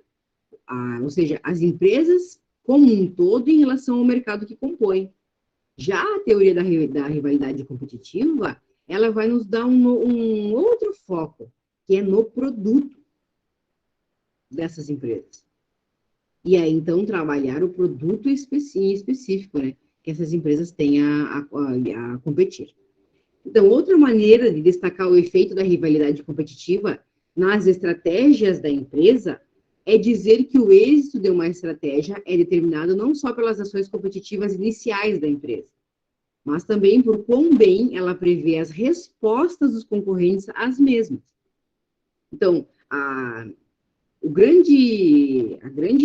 ou seja, as empresas como um todo em relação ao mercado que compõe. Já a teoria da rivalidade competitiva, ela vai nos dar um outro foco, que é no produto dessas empresas. E aí, então, trabalhar o produto específico, né, que essas empresas têm a competir. Então, outra maneira de destacar o efeito da rivalidade competitiva nas estratégias da empresa é dizer que o êxito de uma estratégia é determinado não só pelas ações competitivas iniciais da empresa, mas também por quão bem ela prevê as respostas dos concorrentes às mesmas. Então, a grande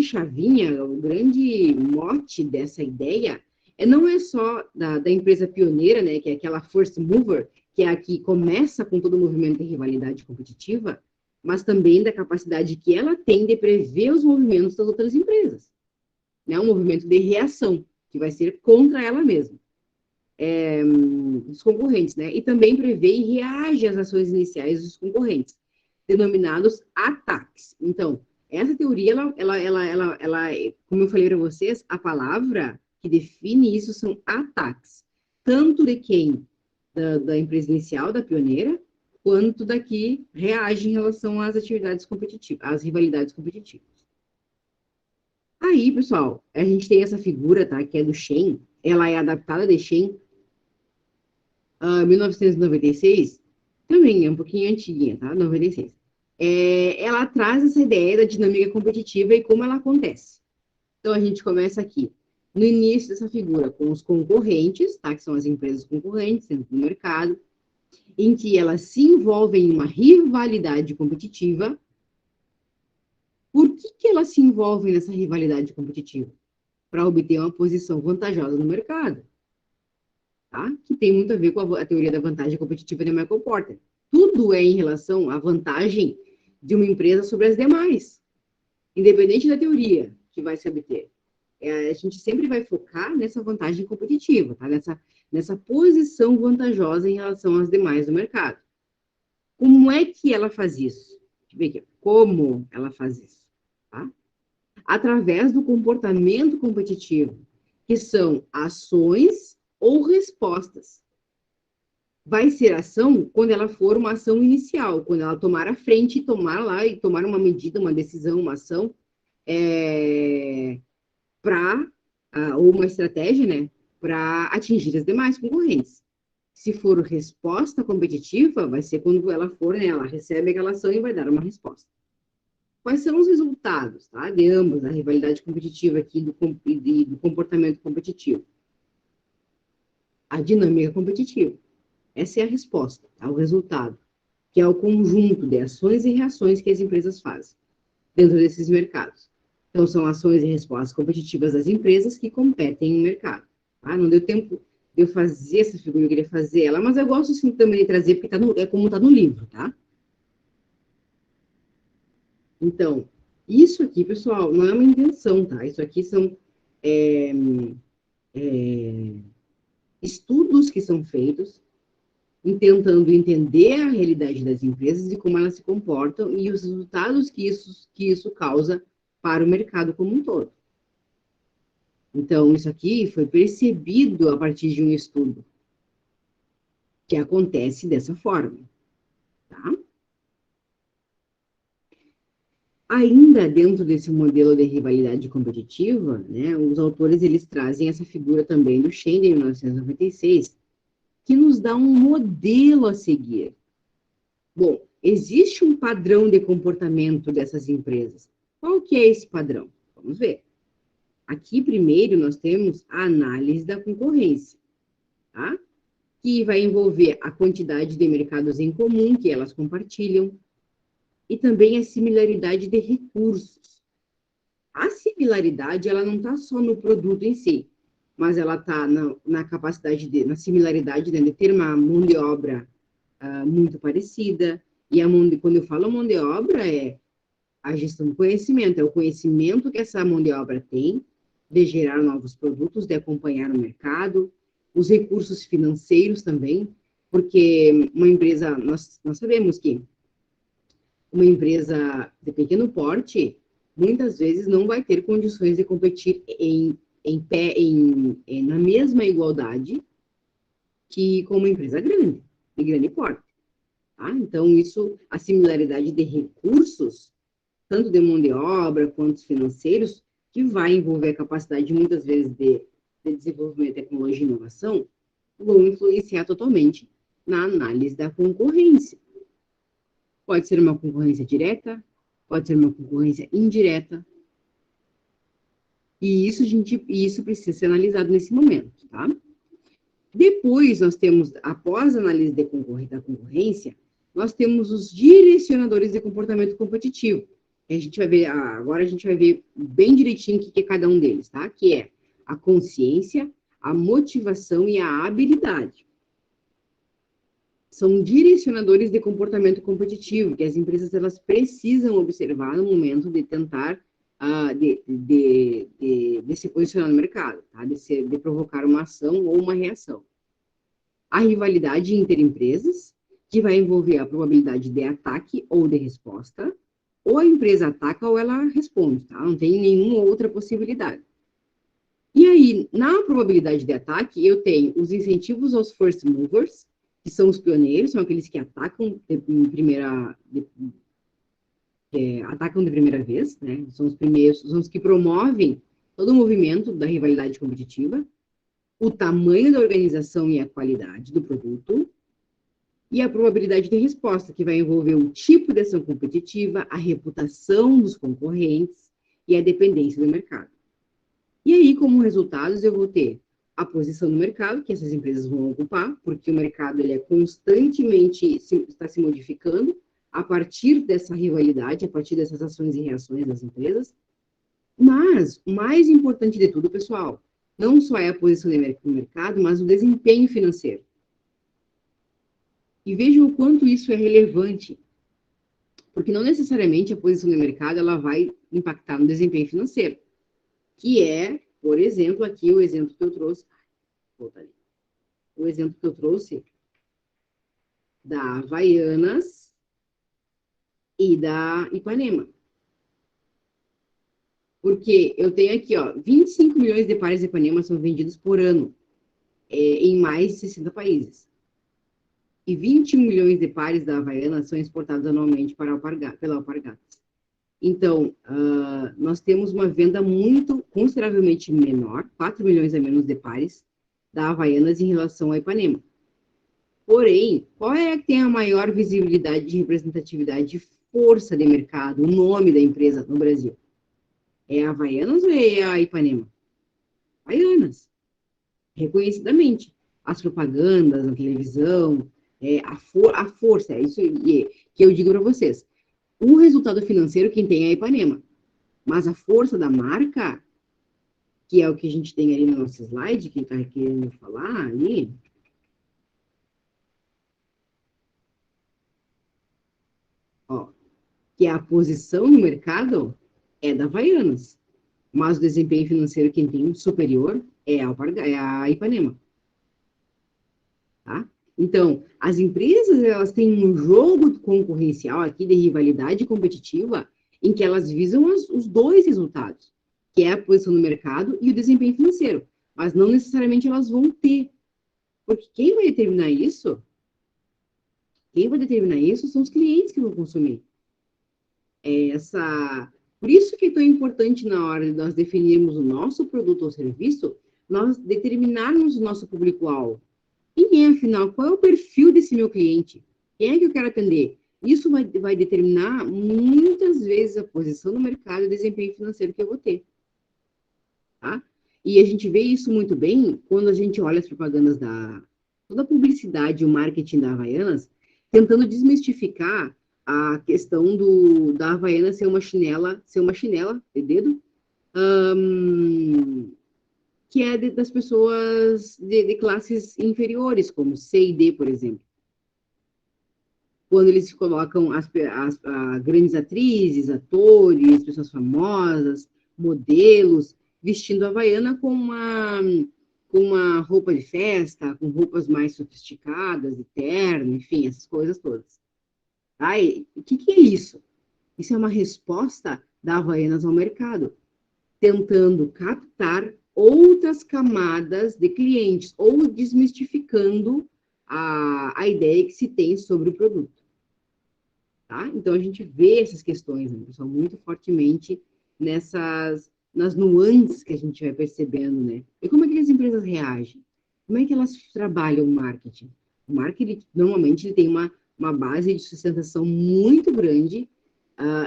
chavinha, o grande mote dessa ideia não é só da empresa pioneira, né, que é aquela first mover, que é a que começa com todo o movimento de rivalidade competitiva, mas também da capacidade que ela tem de prever os movimentos das outras empresas. Né, um movimento de reação, que vai ser contra ela mesma. Dos concorrentes, né? E também prevê e reage às ações iniciais dos concorrentes, denominados ataques. Então, essa teoria, como eu falei para vocês, a palavra que define isso são ataques, tanto de quem da empresa inicial, da pioneira, quanto da que reage em relação às atividades competitivas, às rivalidades competitivas. Aí, pessoal, a gente tem essa figura, tá, que é do Shen, ela é adaptada de Shen, 1996, também é um pouquinho antiguinha, tá? 96. Ela traz essa ideia da dinâmica competitiva e como ela acontece. Então, a gente começa aqui, no início dessa figura, com os concorrentes, tá? Que são as empresas concorrentes dentro do mercado, em que elas se envolvem em uma rivalidade competitiva, elas se envolvem nessa rivalidade competitiva? Para obter uma posição vantajosa no mercado, tá? Que tem muito a ver com a teoria da vantagem competitiva de Michael Porter. Tudo é em relação à vantagem de uma empresa sobre as demais, independente da teoria que vai se obter. A gente sempre vai focar nessa vantagem competitiva, tá? Nessa posição vantajosa em relação às demais do mercado. Como é que ela faz isso? Deixa eu ver aqui. Como ela faz isso? Tá? Através do comportamento competitivo, que são ações ou respostas. Vai ser ação quando ela for uma ação inicial, quando ela tomar a frente e tomar uma medida, uma decisão, uma ação, ou uma estratégia, né, para atingir as demais concorrentes. Se for resposta competitiva, vai ser quando ela for, né, ela recebe aquela ação e vai dar uma resposta. Quais são os resultados, tá, de ambos, da rivalidade competitiva aqui e do comportamento competitivo? A dinâmica competitiva. Essa é a resposta, tá, o resultado, que é o conjunto de ações e reações que as empresas fazem dentro desses mercados. Então, são ações e respostas competitivas das empresas que competem no mercado. Tá? Não deu tempo de eu fazer essa figura, eu queria fazer ela, mas eu gosto sim também de trazer, porque é como está no livro, tá? Então, isso aqui, pessoal, não é uma invenção, tá? Isso aqui são é, é, estudos que são feitos tentando entender a realidade das empresas e como elas se comportam e os resultados que isso causa para o mercado como um todo. Então, isso aqui foi percebido a partir de um estudo que acontece dessa forma, tá? Ainda dentro desse modelo de rivalidade competitiva, né, os autores eles trazem essa figura também do Shen, de 1996, que nos dá um modelo a seguir. Bom, existe um padrão de comportamento dessas empresas. Qual que é esse padrão? Vamos ver. Aqui, primeiro, nós temos a análise da concorrência, tá? Que vai envolver a quantidade de mercados em comum que elas compartilham e também a similaridade de recursos. A similaridade, ela não está só no produto em si, mas ela está na capacidade, na similaridade, né, de ter uma mão de obra muito parecida. E quando eu falo mão de obra, é a gestão do conhecimento, é o conhecimento que essa mão de obra tem de gerar novos produtos, de acompanhar o mercado, os recursos financeiros também, porque uma empresa, nós sabemos que uma empresa de pequeno porte, muitas vezes não vai ter condições de competir na mesma igualdade que com uma empresa grande, de grande porte. Tá? Então, a similaridade de recursos, tanto de mão de obra quanto financeiros, que vai envolver a capacidade, muitas vezes, de desenvolvimento, tecnologia e inovação, vão influenciar totalmente na análise da concorrência. Pode ser uma concorrência direta, pode ser uma concorrência indireta, e isso precisa ser analisado nesse momento, tá? Depois, nós temos, após a análise da concorrência, nós temos os direcionadores de comportamento competitivo. Agora a gente vai ver bem direitinho o que é cada um deles, tá? Que é a consciência, a motivação e a habilidade. São direcionadores de comportamento competitivo, que as empresas elas precisam observar no momento de tentar de se posicionar no mercado, tá? de provocar uma ação ou uma reação. A rivalidade interempresas, que vai envolver a probabilidade de ataque ou de resposta, ou a empresa ataca ou ela responde, tá? Não tem nenhuma outra possibilidade. E aí, na probabilidade de ataque, eu tenho os incentivos aos first movers, que são os pioneiros, são aqueles que atacam de primeira vez, né? São os primeiros, são os que promovem todo o movimento da rivalidade competitiva, o tamanho da organização e a qualidade do produto, e a probabilidade de resposta, que vai envolver o tipo de ação competitiva, a reputação dos concorrentes e a dependência do mercado. E aí, como resultados, eu vou ter a posição no mercado, que essas empresas vão ocupar, porque o mercado ele é constantemente está se modificando a partir dessa rivalidade, a partir dessas ações e reações das empresas. Mas, o mais importante de tudo, pessoal, não só é a posição no mercado, mas o desempenho financeiro. E vejam o quanto isso é relevante, porque não necessariamente a posição de mercado ela vai impactar no desempenho financeiro, que é, por exemplo, aqui o exemplo que eu trouxe, o exemplo que eu trouxe da Havaianas e da Ipanema. Porque eu tenho aqui, ó, 25 milhões de pares de Ipanema são vendidos por ano, em mais de 60 países. E 21 milhões de pares da Havaiana são exportados anualmente pela Alpargatas. Então, nós temos uma venda consideravelmente menor, 4 milhões a menos de pares, da Havaianas em relação à Ipanema. Porém, qual é que tem a maior visibilidade de representatividade de força de mercado, o nome da empresa no Brasil? É a Havaianas ou é a Ipanema? Havaianas, reconhecidamente. As propagandas na televisão, a força, é isso que eu digo para vocês. O resultado financeiro quem tem é a Ipanema. Mas a força da marca, que é o que a gente tem ali no nosso slide, quem está querendo falar ali, ó, que é a posição no mercado, é da Havaianas. Mas o desempenho financeiro quem tem superior é a Ipanema. Tá? Então, as empresas elas têm um jogo concorrencial aqui de rivalidade competitiva em que elas visam os dois resultados, que é a posição no mercado e o desempenho financeiro. Mas não necessariamente elas vão ter. Porque quem vai determinar isso? Quem vai determinar isso são os clientes que vão consumir. Por isso que é tão importante na hora de nós definirmos o nosso produto ou serviço, nós determinarmos o nosso público-alvo. Quem é, afinal? Qual é o perfil desse meu cliente? Quem é que eu quero atender? Isso vai determinar, muitas vezes, a posição no mercado e o desempenho financeiro que eu vou ter. Tá? E a gente vê isso muito bem quando a gente olha as propagandas toda a publicidade e o marketing da Havaianas, tentando desmistificar a questão da Havaiana ser uma chinela de dedo, que é das pessoas de classes inferiores, como C e D, por exemplo. Quando eles colocam as grandes atrizes, atores, pessoas famosas, modelos, vestindo a Havaiana com uma roupa de festa, com roupas mais sofisticadas, de terno, enfim, essas coisas todas. Tá? E o que é isso? Isso é uma resposta da Havaianas ao mercado, tentando captar outras camadas de clientes ou desmistificando a ideia que se tem sobre o produto. Tá? Então, a gente vê essas questões, né, pessoal, muito fortemente nas nuances que a gente vai percebendo, né? E como é que as empresas reagem? Como é que elas trabalham o marketing? O marketing, normalmente, ele tem uma base de sustentação muito grande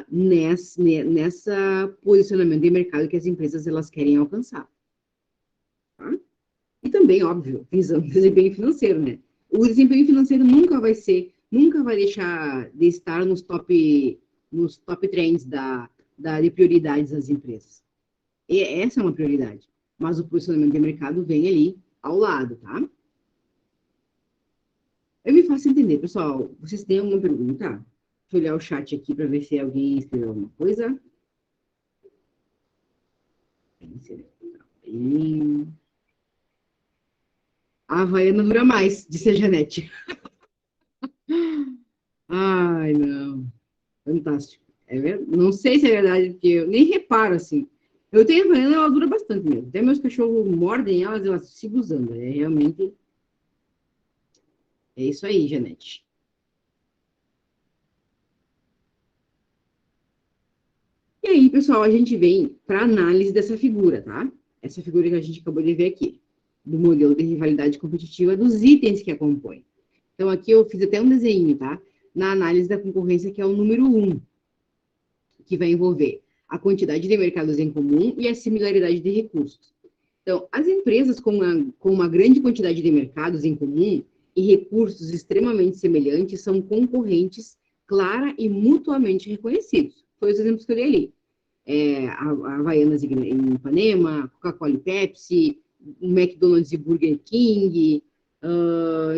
nessa posicionamento de mercado que as empresas elas querem alcançar. Tá? E também, óbvio, visando o desempenho financeiro, né? O desempenho financeiro nunca vai deixar de estar nos top trends de prioridades das empresas. E essa é uma prioridade. Mas o posicionamento de mercado vem ali ao lado, tá? Eu me faço entender, pessoal. Vocês têm alguma pergunta? Deixa eu olhar o chat aqui para ver se alguém escreveu alguma coisa. A Havaiana dura mais, disse a Janete. Ai, não. Fantástico. Não sei se é verdade, porque eu nem reparo, assim. Eu tenho a Havaiana, ela dura bastante mesmo. Até meus cachorros mordem elas ficam usando. É realmente... É isso aí, Janete. E aí, pessoal, a gente vem para análise dessa figura, tá? Essa figura que a gente acabou de ver aqui, do modelo de rivalidade competitiva dos itens que a compõem. Então, aqui eu fiz até um desenho, tá? Na análise da concorrência, que é o número 1, que vai envolver a quantidade de mercados em comum e a similaridade de recursos. Então, as empresas com uma grande quantidade de mercados em comum e recursos extremamente semelhantes são concorrentes clara e mutuamente reconhecidos. Foi os exemplos que eu dei ali. a Havaianas em Ipanema, Coca-Cola e Pepsi, o McDonald's e Burger King,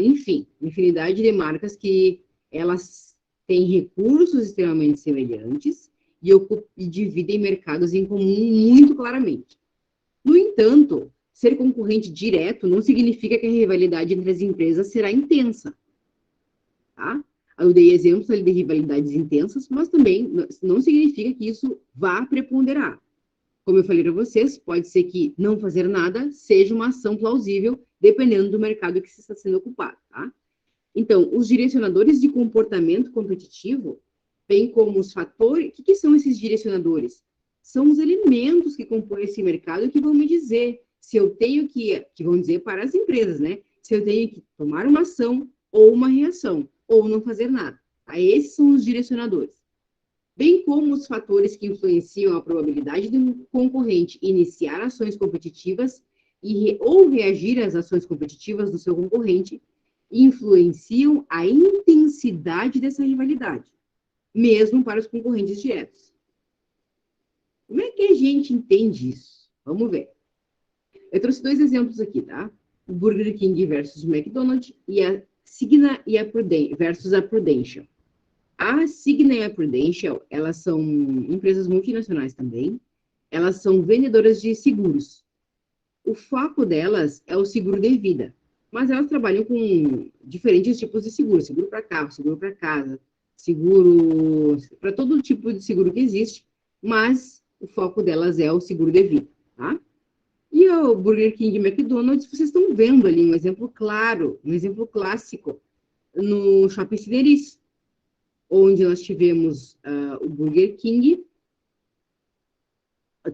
enfim, infinidade de marcas que elas têm recursos extremamente semelhantes e dividem mercados em comum muito claramente. No entanto, ser concorrente direto não significa que a rivalidade entre as empresas será intensa. Tá? Eu dei exemplos ali de rivalidades intensas, mas também não significa que isso vá preponderar. Como eu falei para vocês, pode ser que não fazer nada seja uma ação plausível, dependendo do mercado que está sendo ocupado. Tá? Então, os direcionadores de comportamento competitivo, bem como os fatores... O que são esses direcionadores? São os elementos que compõem esse mercado que vão me dizer se eu tenho que vão dizer para as empresas, né? Se eu tenho que tomar uma ação ou uma reação, ou não fazer nada. Tá? Esses são os direcionadores. Bem como os fatores que influenciam a probabilidade de um concorrente iniciar ações competitivas ou reagir às ações competitivas do seu concorrente, influenciam a intensidade dessa rivalidade, mesmo para os concorrentes diretos. Como é que a gente entende isso? Vamos ver. Eu trouxe 2 exemplos aqui, tá? O Burger King versus o McDonald's e a Cigna e a versus a Prudential. A Cigna e a Prudential, elas são empresas multinacionais também. Elas são vendedoras de seguros. O foco delas é o seguro de vida, mas elas trabalham com diferentes tipos de seguro. Seguro para carro, seguro para casa, seguro para todo tipo de seguro que existe, mas o foco delas é o seguro de vida, tá? E o Burger King e McDonald's, vocês estão vendo ali um exemplo claro, um exemplo clássico, no Shopping Cineris, onde nós tivemos o Burger King,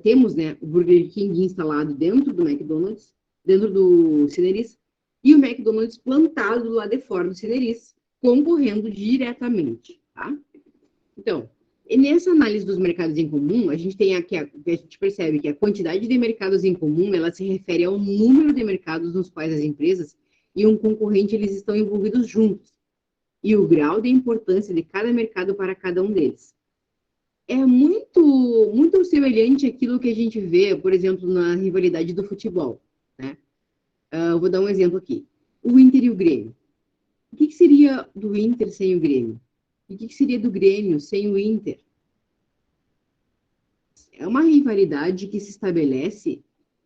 temos, né, o Burger King instalado dentro do McDonald's, dentro do Cineris, e o McDonald's plantado lá de fora do Cineris, concorrendo diretamente, tá? Então, nessa análise dos mercados em comum, a gente tem aqui, a gente percebe que a quantidade de mercados em comum, ela se refere ao número de mercados nos quais as empresas e um concorrente, eles estão envolvidos juntos, e o grau de importância de cada mercado para cada um deles. É muito semelhante àquilo que a gente vê, por exemplo, na rivalidade do futebol, né? Eu vou dar um exemplo aqui. O Inter e o Grêmio. O que seria do Inter sem o Grêmio? E o que seria do Grêmio sem o Inter? É uma rivalidade que se estabelece,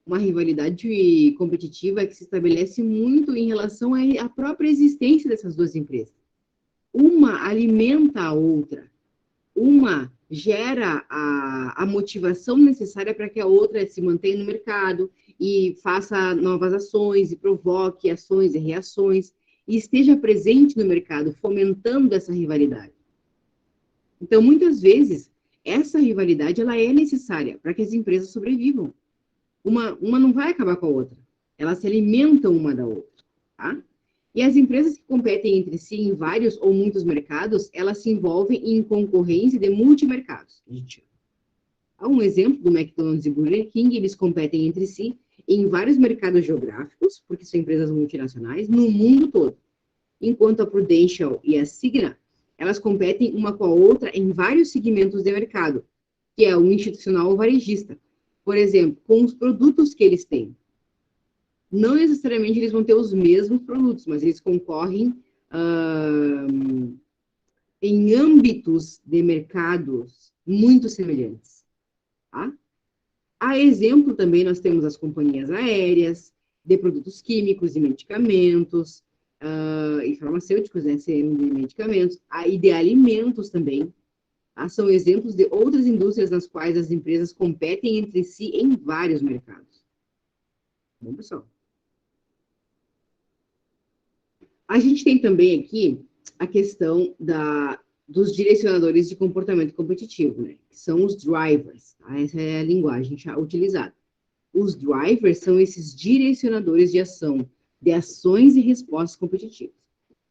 uma rivalidade competitiva que se estabelece muito em relação à própria existência dessas duas empresas. Uma alimenta a outra. Uma gera a motivação necessária para que a outra se mantenha no mercado e faça novas ações e provoque ações e reações e esteja presente no mercado, fomentando essa rivalidade. Então, muitas vezes, essa rivalidade ela é necessária para que as empresas sobrevivam. Uma não vai acabar com a outra. Elas se alimentam uma da outra, tá? E as empresas que competem entre si em vários ou muitos mercados, elas se envolvem em concorrência de multimercados. Há um exemplo do McDonald's e Burger King, eles competem entre si em vários mercados geográficos, porque são empresas multinacionais, no mundo todo. Enquanto a Prudential e a Cigna, elas competem uma com a outra em vários segmentos de mercado, que é o institucional ou varejista. Por exemplo, com os produtos que eles têm. Não necessariamente eles vão ter os mesmos produtos, mas eles concorrem em âmbitos de mercados muito semelhantes. Tá? A exemplo também nós temos as companhias aéreas, de produtos químicos e medicamentos, e farmacêuticos, né, de medicamentos, e de alimentos também. Tá? São exemplos de outras indústrias nas quais as empresas competem entre si em vários mercados. Bom, pessoal. A gente tem também aqui a questão dos direcionadores de comportamento competitivo, né? Que são os drivers. Tá? Essa é a linguagem utilizada. Os drivers são esses direcionadores de ação, de ações e respostas competitivas.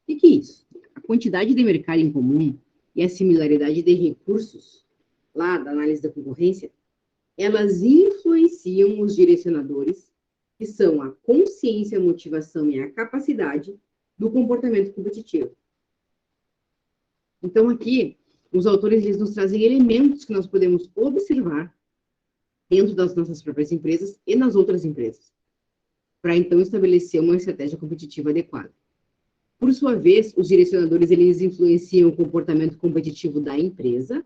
O que é isso? A quantidade de mercado em comum e a similaridade de recursos, lá da análise da concorrência, elas influenciam os direcionadores, que são a consciência, a motivação e a capacidade do comportamento competitivo. Então, aqui, os autores eles nos trazem elementos que nós podemos observar dentro das nossas próprias empresas e nas outras empresas, para então estabelecer uma estratégia competitiva adequada. Por sua vez, os direcionadores eles influenciam o comportamento competitivo da empresa,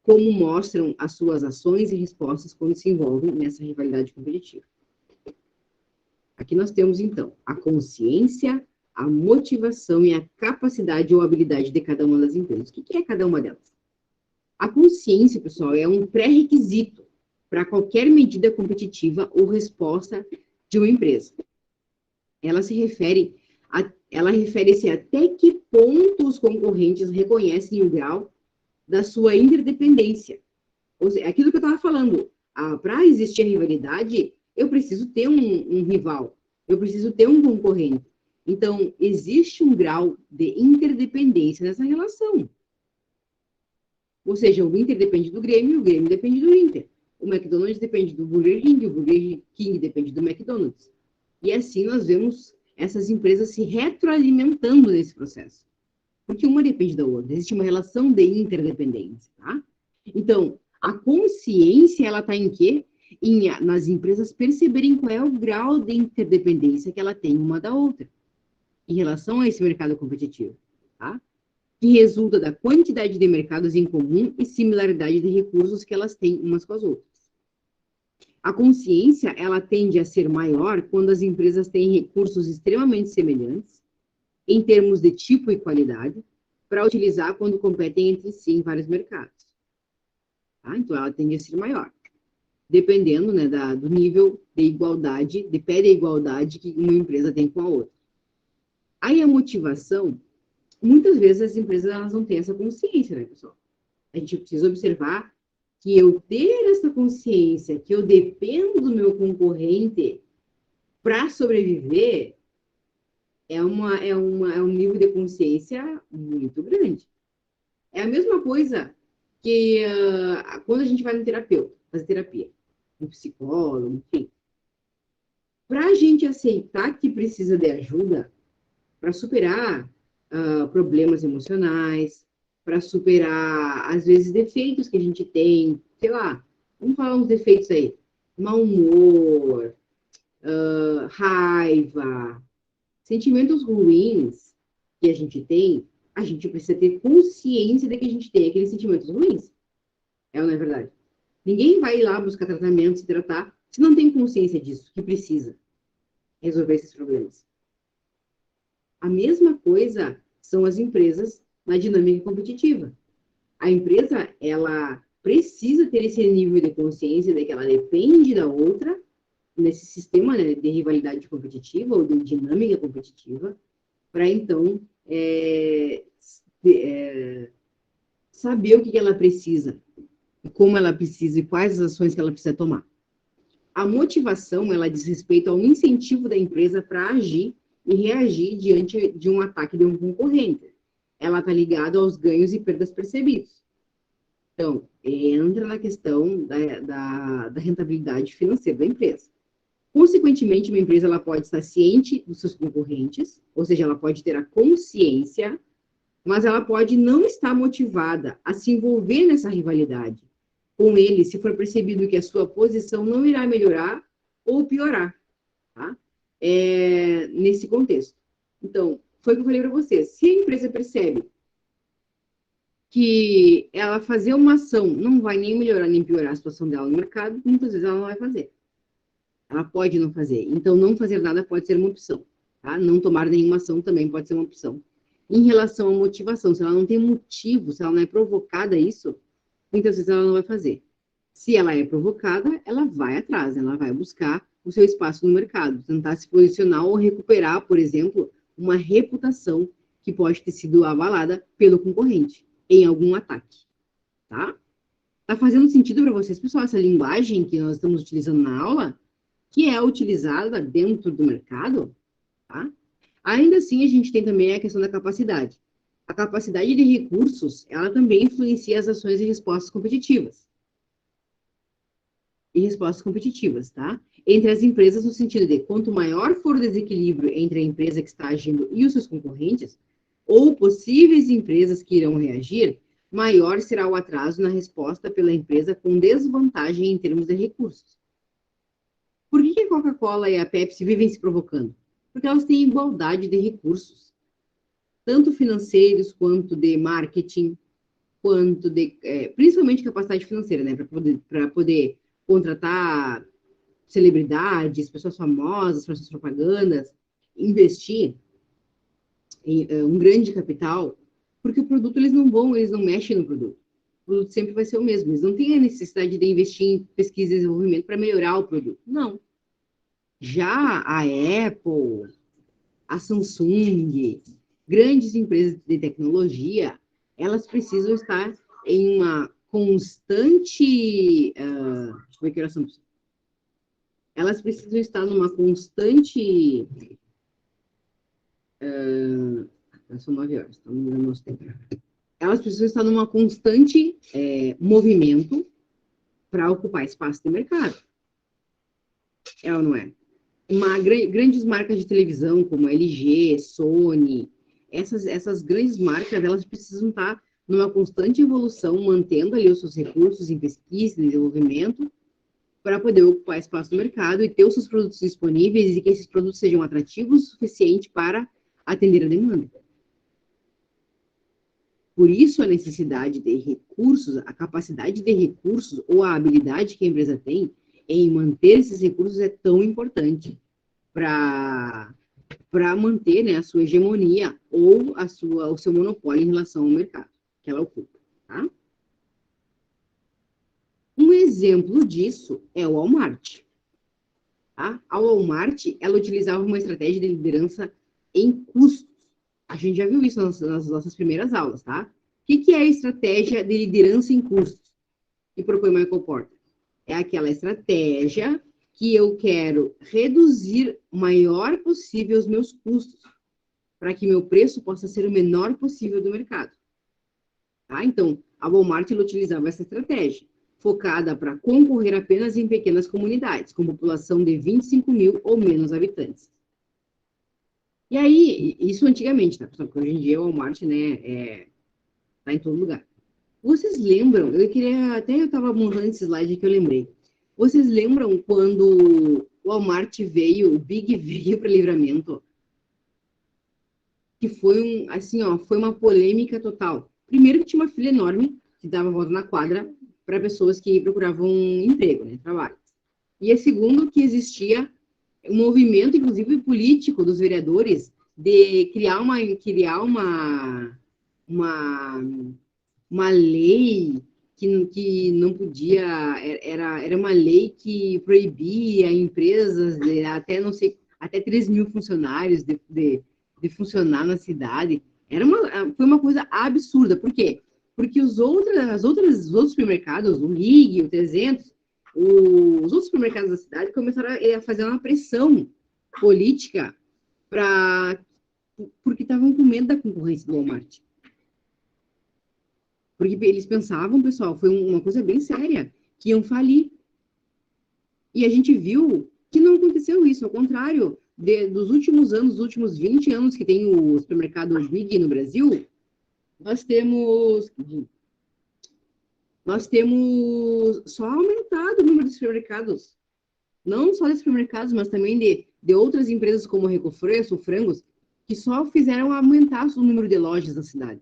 como mostram as suas ações e respostas quando se envolvem nessa rivalidade competitiva. Aqui nós temos, então, a consciência, a motivação e a capacidade ou habilidade de cada uma das empresas. O que é cada uma delas? A consciência, pessoal, é um pré-requisito para qualquer medida competitiva ou resposta de uma empresa. Ela refere-se até que ponto os concorrentes reconhecem o grau da sua interdependência. Ou seja, aquilo que eu estava falando, para existir a rivalidade, eu preciso ter um rival, eu preciso ter um concorrente. Então, existe um grau de interdependência nessa relação. Ou seja, o Inter depende do Grêmio, o Grêmio depende do Inter. O McDonald's depende do Burger King, o Burger King depende do McDonald's. E assim nós vemos essas empresas se retroalimentando nesse processo. Porque uma depende da outra. Existe uma relação de interdependência, tá? Então, a consciência, ela está em quê? Nas empresas perceberem qual é o grau de interdependência que ela tem uma da outra, em relação a esse mercado competitivo, tá? Que resulta da quantidade de mercados em comum e similaridade de recursos que elas têm umas com as outras. A consciência, ela tende a ser maior quando as empresas têm recursos extremamente semelhantes, em termos de tipo e qualidade, para utilizar quando competem entre si em vários mercados. Tá? Então, ela tende a ser maior, dependendo, né, do nível de igualdade, de pé de igualdade que uma empresa tem com a outra. Aí a motivação, muitas vezes as empresas elas não têm essa consciência, né, pessoal? A gente precisa observar que eu ter essa consciência, que eu dependo do meu concorrente para sobreviver, é um nível de consciência muito grande. É a mesma coisa que quando a gente vai no terapeuta, fazer terapia, no psicólogo, enfim. Para a gente aceitar que precisa de ajuda para superar problemas emocionais, para superar, às vezes, defeitos que a gente tem, sei lá, vamos falar uns defeitos aí, mau humor, raiva, sentimentos ruins que a gente tem, a gente precisa ter consciência de que a gente tem aqueles sentimentos ruins. É ou não é verdade? Ninguém vai ir lá buscar tratamento, se tratar, se não tem consciência disso, que precisa resolver esses problemas. A mesma coisa são as empresas na dinâmica competitiva. A empresa, ela precisa ter esse nível de consciência de que ela depende da outra nesse sistema, né, de rivalidade competitiva ou de dinâmica competitiva, para então saber o que ela precisa, como ela precisa e quais as ações que ela precisa tomar. A motivação, ela diz respeito ao incentivo da empresa para agir e reagir diante de um ataque de um concorrente. Ela está ligada aos ganhos e perdas percebidos. Então, entra na questão da rentabilidade financeira da empresa. Consequentemente, uma empresa ela pode estar ciente dos seus concorrentes, ou seja, ela pode ter a consciência, mas ela pode não estar motivada a se envolver nessa rivalidade com ele, se for percebido que a sua posição não irá melhorar ou piorar, tá? Nesse contexto. Então, foi o que eu falei para vocês. Se a empresa percebe que ela fazer uma ação não vai nem melhorar nem piorar a situação dela no mercado, muitas vezes ela não vai fazer. Ela pode não fazer. Então, não fazer nada pode ser uma opção, tá? Não tomar nenhuma ação também pode ser uma opção. Em relação à motivação, se ela não tem motivo, se ela não é provocada a isso, muitas vezes ela não vai fazer. Se ela é provocada, ela vai atrás, ela vai buscar o seu espaço no mercado, tentar se posicionar ou recuperar, por exemplo, uma reputação que pode ter sido abalada pelo concorrente em algum ataque, tá? Tá fazendo sentido para vocês, pessoal, essa linguagem que nós estamos utilizando na aula, que é utilizada dentro do mercado, tá? Ainda assim, a gente tem também a questão da capacidade. A capacidade de recursos, ela também influencia as ações e respostas competitivas. Tá? Entre as empresas, no sentido de quanto maior for o desequilíbrio entre a empresa que está agindo e os seus concorrentes, ou possíveis empresas que irão reagir, maior será o atraso na resposta pela empresa com desvantagem em termos de recursos. Por que a Coca-Cola e a Pepsi vivem se provocando? Porque elas têm igualdade de recursos, tanto financeiros quanto de marketing, quanto de, principalmente capacidade financeira, né, para poder contratar celebridades, pessoas famosas para suas propagandas, investir em um grande capital, porque o produto eles não mexem no produto. O produto sempre vai ser o mesmo. Eles não têm a necessidade de investir em pesquisa e desenvolvimento para melhorar o produto. Não. Já a Apple, a Samsung, grandes empresas de tecnologia, elas precisam estar em uma constante. Deixa eu ver que horas são. Elas precisam estar numa constante. São 9 horas, então não nosso tempo. Elas precisam estar numa constante movimento para ocupar espaço de mercado. É ou não é? Grandes marcas de televisão, como LG, Sony, essas grandes marcas, elas precisam estar numa constante evolução, mantendo ali os seus recursos em pesquisa, em desenvolvimento, para poder ocupar espaço no mercado e ter os seus produtos disponíveis e que esses produtos sejam atrativos o suficiente para atender a demanda. Por isso, a necessidade de recursos, a capacidade de recursos ou a habilidade que a empresa tem em manter esses recursos é tão importante para manter, né, a sua hegemonia ou o seu monopólio em relação ao mercado que ela ocupa. Tá? Um exemplo disso é o Walmart. Tá? A Walmart, ela utilizava uma estratégia de liderança em custos. A gente já viu isso nas nossas primeiras aulas, tá? O que é a estratégia de liderança em custos que propõe Michael Porter? É aquela estratégia que eu quero reduzir o maior possível os meus custos, para que meu preço possa ser o menor possível do mercado. Tá? Então, a Walmart utilizava essa estratégia, focada para concorrer apenas em pequenas comunidades, com população de 25 mil ou menos habitantes. E aí, isso antigamente, tá, pessoal? Porque hoje em dia o Walmart, né, tá em todo lugar. Vocês lembram, eu estava montando esse slide que eu lembrei. Vocês lembram quando o Walmart veio, o Big veio para Livramento? Que foi assim, ó, foi uma polêmica total. Primeiro que tinha uma fila enorme que dava volta na quadra para pessoas que procuravam emprego, né, trabalho. E a segundo que existia um movimento, inclusive político, dos vereadores de criar uma lei que não podia, era uma lei que proibia empresas de até, não sei, até 3 mil funcionários de funcionar na cidade. Foi uma coisa absurda. Por quê? Porque os outros supermercados, o Lig, o 300, os outros supermercados da cidade começaram a fazer uma pressão política porque estavam com medo da concorrência do Walmart. Porque eles pensavam, pessoal, foi uma coisa bem séria, que iam falir. E a gente viu que não aconteceu isso, ao contrário, dos últimos anos, dos últimos 20 anos que tem o supermercado Big no Brasil, nós temos só aumentado o número de supermercados. Não só de supermercados, mas também de outras empresas como a Recofresso, o Frangos, que só fizeram aumentar o número de lojas na cidade.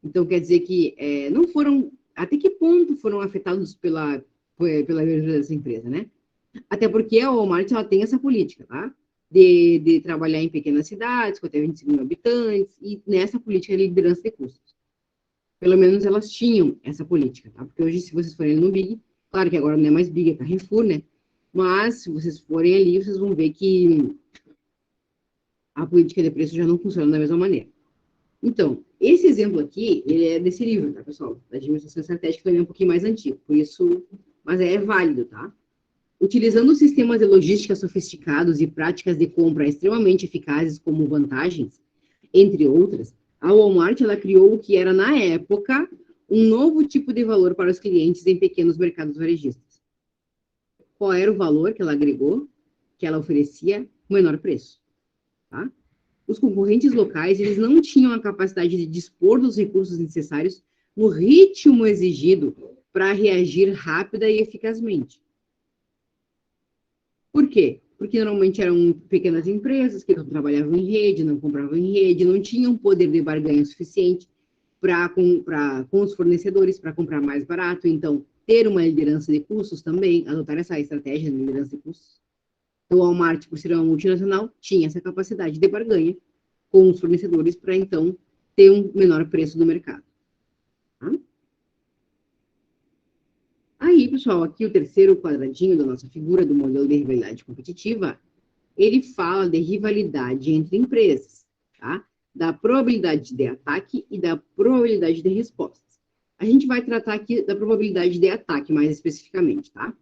Então, quer dizer que não foram... Até que ponto foram afetados pela abertura dessa empresa, né? Até porque a Walmart ela tem essa política, tá? De trabalhar em pequenas cidades, com até 25 mil habitantes, e nessa política de liderança de custos. Pelo menos elas tinham essa política, tá? Porque hoje, se vocês forem no Big, claro que agora não é mais Big, é Carrefour, né? Mas, se vocês forem ali, vocês vão ver que a política de preço já não funciona da mesma maneira. Então, esse exemplo aqui, ele é desse livro, tá, pessoal? Da administração estratégica, também é um pouquinho mais antigo, por isso, mas é válido, tá? Utilizando sistemas de logística sofisticados e práticas de compra extremamente eficazes como vantagens, entre outras, a Walmart ela criou o que era, na época, um novo tipo de valor para os clientes em pequenos mercados varejistas. Qual era o valor que ela agregou, que ela oferecia? O menor preço. Tá? os concorrentes locais, eles não tinham a capacidade de dispor dos recursos necessários no ritmo exigido para reagir rápida e eficazmente. Por quê? Porque normalmente eram pequenas empresas que não trabalhavam em rede, não compravam em rede, não tinham poder de barganha suficiente com os fornecedores para comprar mais barato. Então, ter uma liderança de custos também, adotar essa estratégia de liderança de custos. Então, o Walmart, por ser uma multinacional, tinha essa capacidade de barganha com os fornecedores para, então, ter um menor preço do mercado. Tá? Aí, pessoal, aqui o terceiro quadradinho da nossa figura do modelo de rivalidade competitiva, ele fala de rivalidade entre empresas, tá? Da probabilidade de ataque e da probabilidade de respostas. A gente vai tratar aqui da probabilidade de ataque mais especificamente, tá?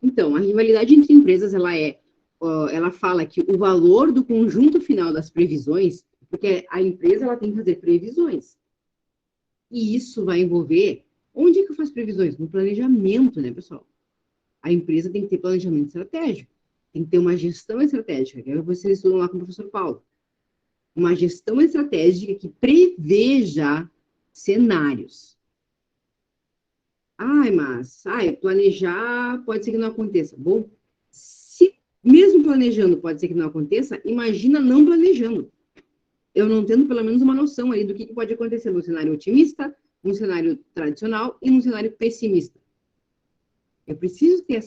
Então, a rivalidade entre empresas, ela fala que o valor do conjunto final das previsões, porque a empresa ela tem que fazer previsões. E isso vai envolver, onde é que eu faço previsões? No planejamento, né, pessoal? A empresa tem que ter planejamento estratégico, tem que ter uma gestão estratégica, que vocês estudam lá com o professor Paulo. Uma gestão estratégica que preveja cenários. Planejar pode ser que não aconteça. Bom, se mesmo planejando pode ser que não aconteça, imagina não planejando. Eu não tendo pelo menos uma noção aí do que pode acontecer no cenário otimista, no cenário tradicional e no cenário pessimista. Eu preciso ter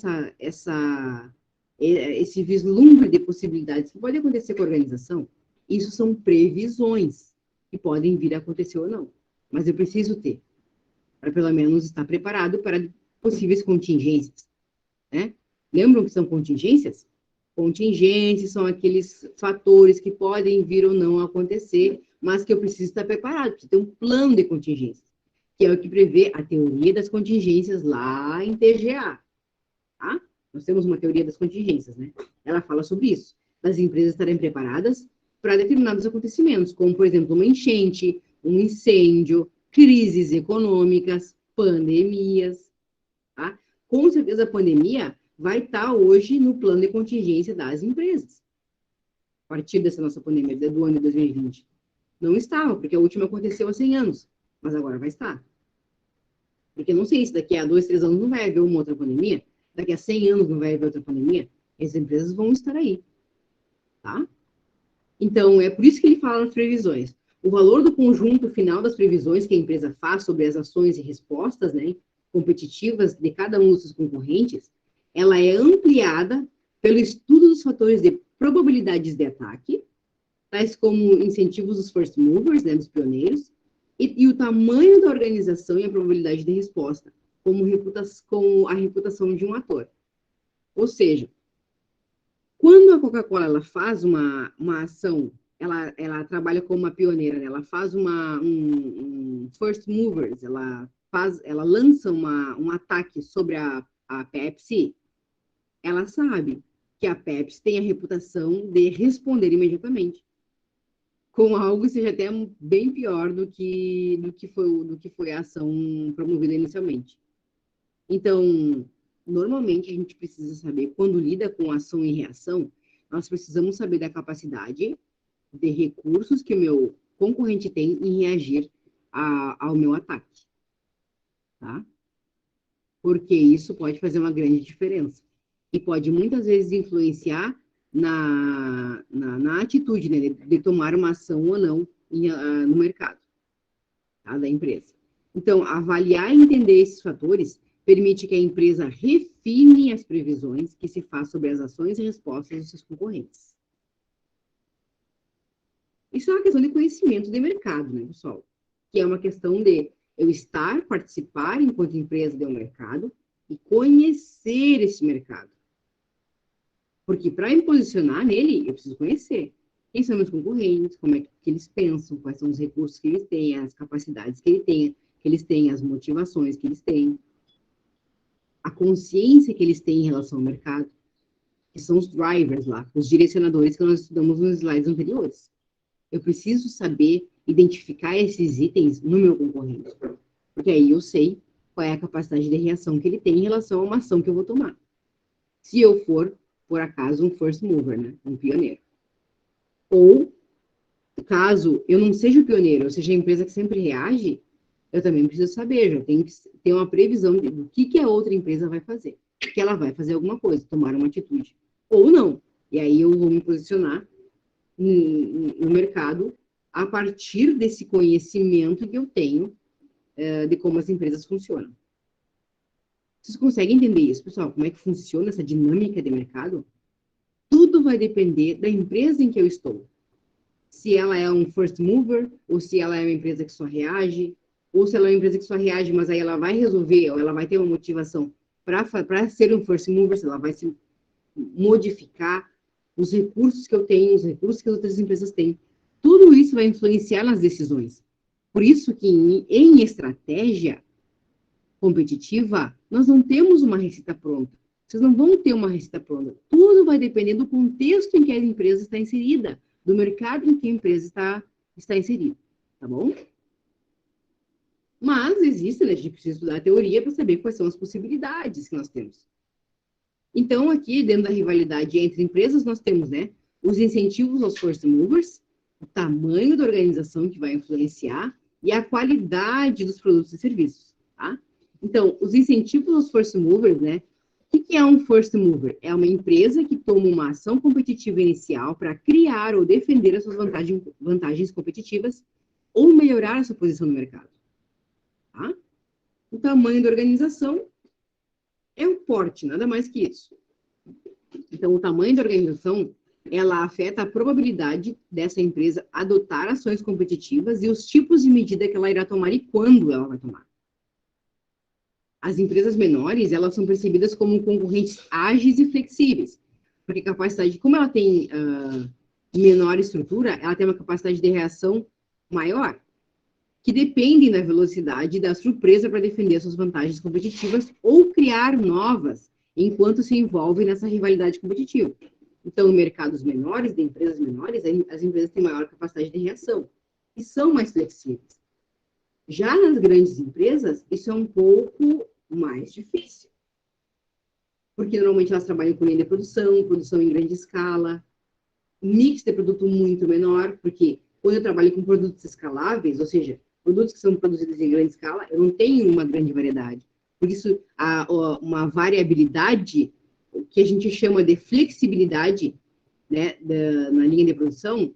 esse vislumbre de possibilidades que pode acontecer com a organização. Isso são previsões que podem vir a acontecer ou não. Mas eu preciso ter, para pelo menos estar preparado para possíveis contingências. Né? Lembram que são contingências? Contingências são aqueles fatores que podem vir ou não a acontecer, mas que eu preciso estar preparado, preciso ter um plano de contingências, que é o que prevê a teoria das contingências lá em TGA. Tá? Nós temos uma teoria das contingências, né? Ela fala sobre isso, das empresas estarem preparadas para determinados acontecimentos, como, por exemplo, uma enchente, um incêndio, crises econômicas, pandemias. Tá? Com certeza, a pandemia vai estar hoje no plano de contingência das empresas. A partir dessa nossa pandemia do ano de 2020. Não estava, porque a última aconteceu há 100 anos, mas agora vai estar. Porque não sei se daqui a 2, 3 anos não vai haver uma outra pandemia, daqui a 100 anos não vai haver outra pandemia, essas empresas vão estar aí, tá? Então, é por isso que ele fala nas previsões. O valor do conjunto final das previsões que a empresa faz sobre as ações e respostas, né, competitivas de cada um dos seus concorrentes, ela é ampliada pelo estudo dos fatores de probabilidades de ataque, tais como incentivos dos first movers, né, dos pioneiros, e o tamanho da organização e a probabilidade de resposta, como a reputação de um ator. Ou seja, quando a Coca-Cola ela faz uma ação, ela trabalha como uma pioneira, né? Ela faz um first movers, ela lança um ataque sobre a Pepsi, ela sabe que a Pepsi tem a reputação de responder imediatamente com algo que seja até bem pior do que foi a ação promovida inicialmente. Então, normalmente a gente precisa saber, quando lida com ação e reação, nós precisamos saber da capacidade de recursos que o meu concorrente tem em reagir ao meu ataque, tá? Porque isso pode fazer uma grande diferença. E pode muitas vezes influenciar na atitude, né, de tomar uma ação ou não no mercado, tá, da empresa. Então, avaliar e entender esses fatores permite que a empresa refine as previsões que se faz sobre as ações e respostas dos seus concorrentes. Isso é uma questão de conhecimento de mercado, né, pessoal? Que é uma questão de eu participar enquanto empresa de um mercado e conhecer esse mercado. Porque para me posicionar nele, eu preciso conhecer quem são meus concorrentes, como é que eles pensam, quais são os recursos que eles têm, as capacidades que eles têm, as motivações que eles têm, a consciência que eles têm em relação ao mercado, que são os drivers lá, os direcionadores que nós estudamos nos slides anteriores. Eu preciso saber identificar esses itens no meu concorrente, porque aí eu sei qual é a capacidade de reação que ele tem em relação a uma ação que eu vou tomar. Se eu for, por acaso, um first mover, né? Um pioneiro. Ou Caso eu não seja o pioneiro, ou seja, a empresa que sempre reage, eu também preciso saber, já tenho que ter uma previsão do que a outra empresa vai fazer. Que ela vai fazer alguma coisa, tomar uma atitude. Ou não. E aí eu vou me posicionar no mercado a partir desse conhecimento que eu tenho de como as empresas funcionam. Vocês conseguem entender isso, pessoal? Como é que funciona essa dinâmica de mercado? Tudo vai depender da empresa em que eu estou. Se ela é um first mover, ou se ela é uma empresa que só reage, ou se ela é uma empresa que só reage, mas aí ela vai resolver, ou ela vai ter uma motivação para ser um first mover, se ela vai se modificar os recursos que eu tenho, os recursos que as outras empresas têm. Tudo isso vai influenciar nas decisões. Por isso que em estratégia competitiva, nós não temos uma receita pronta. Vocês não vão ter uma receita pronta. Tudo vai depender do contexto em que a empresa está inserida, do mercado em que a empresa está inserida. Tá bom? Mas existe, né? A gente precisa estudar a teoria para saber quais são as possibilidades que nós temos. Então, aqui, dentro da rivalidade entre empresas, nós temos, né, os incentivos aos first movers, o tamanho da organização que vai influenciar e a qualidade dos produtos e serviços, tá? Então, os incentivos aos first movers, né, o que é um first mover? É uma empresa que toma uma ação competitiva inicial para criar ou defender as suas vantagens competitivas ou melhorar a sua posição no mercado, tá? O tamanho da organização é o porte, nada mais que isso. Então, o tamanho da organização, ela afeta a probabilidade dessa empresa adotar ações competitivas e os tipos de medida que ela irá tomar e quando ela vai tomar. As empresas menores, elas são percebidas como concorrentes ágeis e flexíveis, porque a capacidade, como ela tem menor estrutura, ela tem uma capacidade de reação maior, que dependem da velocidade e da surpresa para defender suas vantagens competitivas ou criar novas enquanto se envolvem nessa rivalidade competitiva. Então, em mercados menores, de empresas menores, as empresas têm maior capacidade de reação e são mais flexíveis. Já nas grandes empresas, isso é um pouco mais difícil, porque normalmente elas trabalham com linha de produção em grande escala, mix de produto muito menor, porque quando eu trabalho com produtos escaláveis, ou seja, produtos que são produzidos em grande escala, eu não tenho uma grande variedade. Por isso, uma variabilidade, que a gente chama de flexibilidade, né, na linha de produção,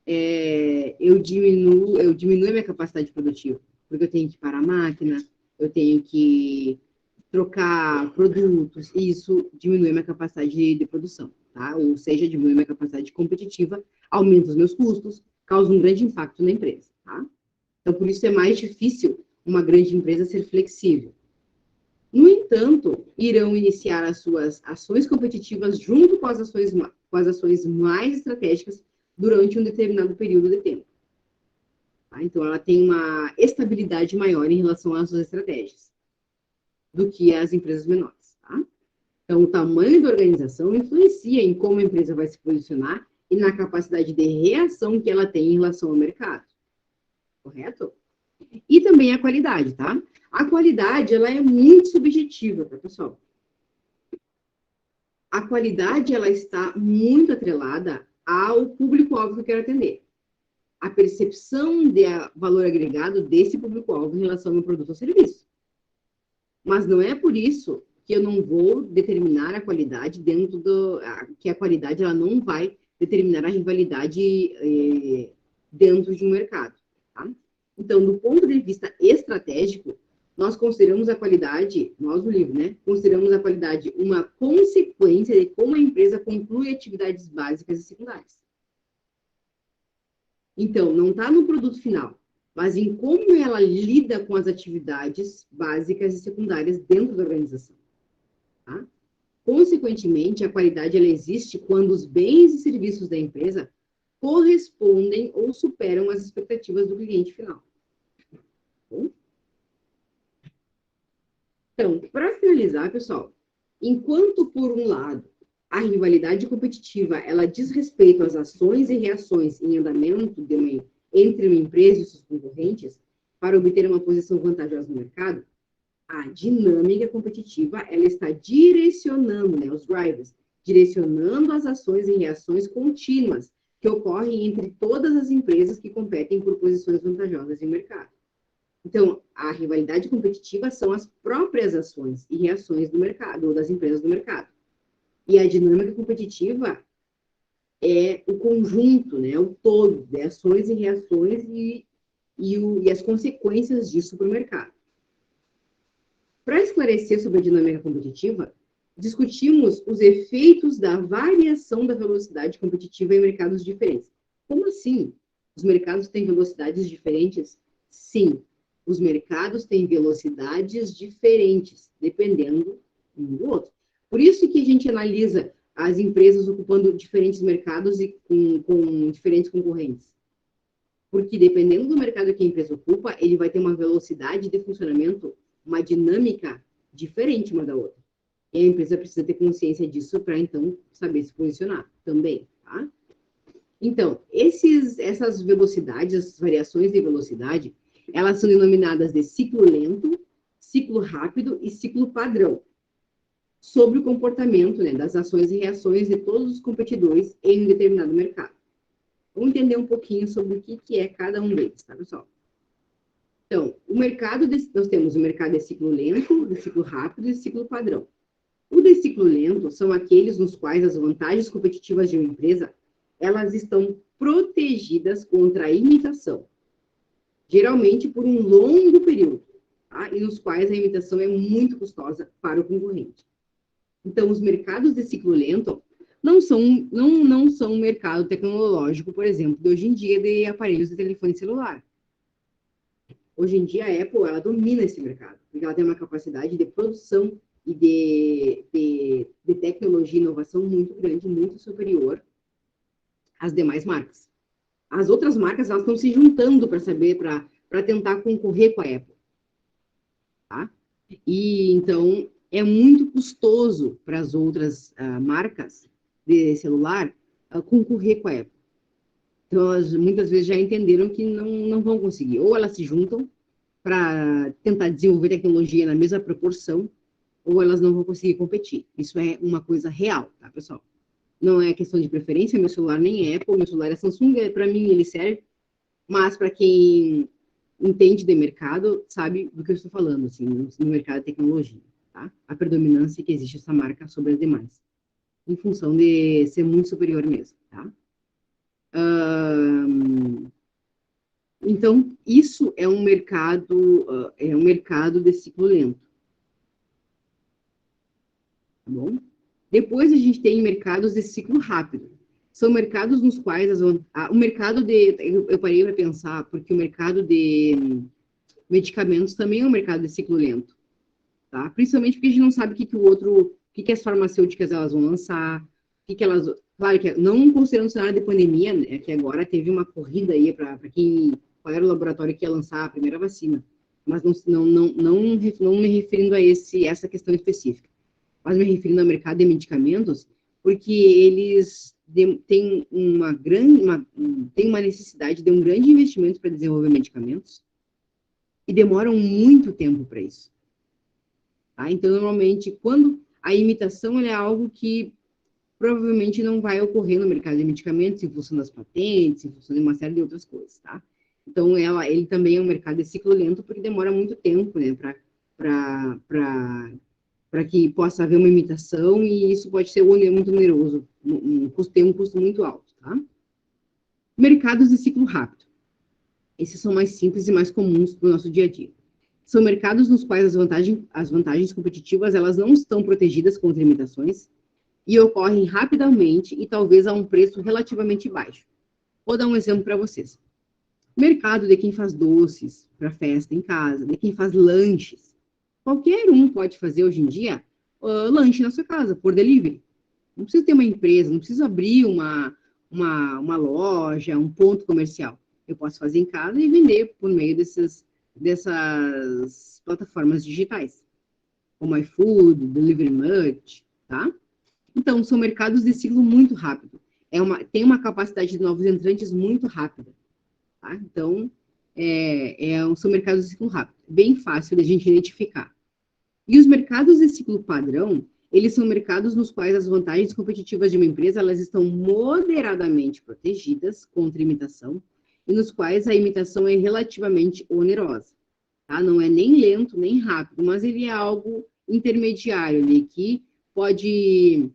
eu diminuo a minha capacidade produtiva, porque eu tenho que parar a máquina, eu tenho que trocar produtos, e isso diminui a minha capacidade de produção, tá? Ou seja, diminui a minha capacidade competitiva, aumenta os meus custos, causa um grande impacto na empresa, tá? Então, por isso é mais difícil uma grande empresa ser flexível. No entanto, irão iniciar as suas ações competitivas junto com as ações mais estratégicas durante um determinado período de tempo. Tá? Então, ela tem uma estabilidade maior em relação às suas estratégias do que as empresas menores. Tá? Então, o tamanho da organização influencia em como a empresa vai se posicionar e na capacidade de reação que ela tem em relação ao mercado. Correto? E também a qualidade, tá? A qualidade, ela é muito subjetiva, tá, pessoal? A qualidade, ela está muito atrelada ao público-alvo que eu quero atender. A percepção de valor agregado desse público-alvo em relação ao meu produto ou serviço. Mas não é por isso que eu não vou determinar a qualidade que a qualidade, ela não vai determinar a rivalidade dentro de um mercado, tá? Então, do ponto de vista estratégico, nós consideramos a qualidade, nós do livro, né? Consideramos a qualidade uma consequência de como a empresa conclui atividades básicas e secundárias. Então, não está no produto final, mas em como ela lida com as atividades básicas e secundárias dentro da organização. Tá? Consequentemente, a qualidade ela existe quando os bens e serviços da empresa correspondem ou superam as expectativas do cliente final. Bom? Então, para finalizar, pessoal, enquanto, por um lado, a rivalidade competitiva ela diz respeito às ações e reações em andamento entre uma empresa e seus concorrentes para obter uma posição vantajosa no mercado, a dinâmica competitiva ela está direcionando, né, os drivers, direcionando as ações e reações contínuas que ocorrem entre todas as empresas que competem por posições vantajosas em mercado. Então, a rivalidade competitiva são as próprias ações e reações do mercado, ou das empresas do mercado. E a dinâmica competitiva é o conjunto, né, o todo de ações e reações e as consequências disso para o mercado. Para esclarecer sobre a dinâmica competitiva, discutimos os efeitos da variação da velocidade competitiva em mercados diferentes. Como assim? Os mercados têm velocidades diferentes? Sim, os mercados têm velocidades diferentes, dependendo um do outro. Por isso que a gente analisa as empresas ocupando diferentes mercados e com diferentes concorrentes. Porque dependendo do mercado que a empresa ocupa, ele vai ter uma velocidade de funcionamento, uma dinâmica diferente uma da outra. E a empresa precisa ter consciência disso para, então, saber se posicionar também, tá? Então, essas velocidades, as variações de velocidade, elas são denominadas de ciclo lento, ciclo rápido e ciclo padrão, sobre o comportamento, né, das ações e reações de todos os competidores em um determinado mercado. Vamos entender um pouquinho sobre o que é cada um deles, tá, pessoal? Então, nós temos o mercado de ciclo lento, de ciclo rápido e de ciclo padrão. O de ciclo lento são aqueles nos quais as vantagens competitivas de uma empresa, elas estão protegidas contra a imitação, geralmente por um longo período, tá? E nos quais a imitação é muito custosa para o concorrente. Então, os mercados de ciclo lento não são um mercado tecnológico, por exemplo, de hoje em dia de aparelhos de telefone celular. Hoje em dia, a Apple, ela domina esse mercado, porque ela tem uma capacidade de produção e de tecnologia e inovação muito grande, muito superior às demais marcas. As outras marcas, elas estão se juntando para tentar concorrer com a Apple, tá? E, então, é muito custoso para as outras marcas de celular concorrer com a Apple. Então, elas muitas vezes já entenderam que não vão conseguir. Ou elas se juntam para tentar desenvolver tecnologia na mesma proporção, ou elas não vão conseguir competir. Isso é uma coisa real, tá, pessoal? Não é questão de preferência, meu celular nem é Apple, meu celular é Samsung, para mim ele serve, mas para quem entende de mercado, sabe do que eu estou falando, assim, no mercado de tecnologia, tá? A predominância que existe essa marca sobre as demais, em função de ser muito superior mesmo, tá? Então, isso é um mercado de ciclo lento, tá bom? Depois a gente tem mercados de ciclo rápido. São mercados nos quais o mercado de... Eu parei para pensar, porque o mercado de medicamentos também é um mercado de ciclo lento, tá? Principalmente porque a gente não sabe o que as farmacêuticas elas vão lançar, elas... Claro que não considerando o cenário de pandemia, né, que agora teve uma corrida aí para qual era o laboratório que ia lançar a primeira vacina, mas não me referindo a essa questão específica, mas me referindo ao mercado de medicamentos, porque eles têm uma necessidade de um grande investimento para desenvolver medicamentos e demoram muito tempo para isso. Tá? Então, normalmente, quando a imitação é algo que provavelmente não vai ocorrer no mercado de medicamentos, em função das patentes, em função de uma série de outras coisas, tá? Então, ele também é um mercado de ciclo lento, porque demora muito tempo, né, para que possa haver uma imitação, e isso pode ser muito oneroso, tem um custo muito alto, tá? Mercados de ciclo rápido. Esses são mais simples e mais comuns do nosso dia a dia. São mercados nos quais as vantagens competitivas, elas não estão protegidas contra imitações, e ocorrem rapidamente e talvez a um preço relativamente baixo. Vou dar um exemplo para vocês. Mercado de quem faz doces para festa em casa, de quem faz lanches. Qualquer um pode fazer hoje em dia lanche na sua casa, por delivery. Não precisa ter uma empresa, não precisa abrir uma loja, um ponto comercial. Eu posso fazer em casa e vender por meio dessas plataformas digitais, como iFood, Delivery Much, tá? Então, são mercados de ciclo muito rápido. Tem uma capacidade de novos entrantes muito rápida. Tá? Então, são mercados de ciclo rápido. Bem fácil de a gente identificar. E os mercados de ciclo padrão, Eles são mercados nos quais as vantagens competitivas de uma empresa elas estão moderadamente protegidas contra imitação e nos quais a imitação é relativamente onerosa. Tá? Não é nem lento, nem rápido, mas ele é algo intermediário ali, que pode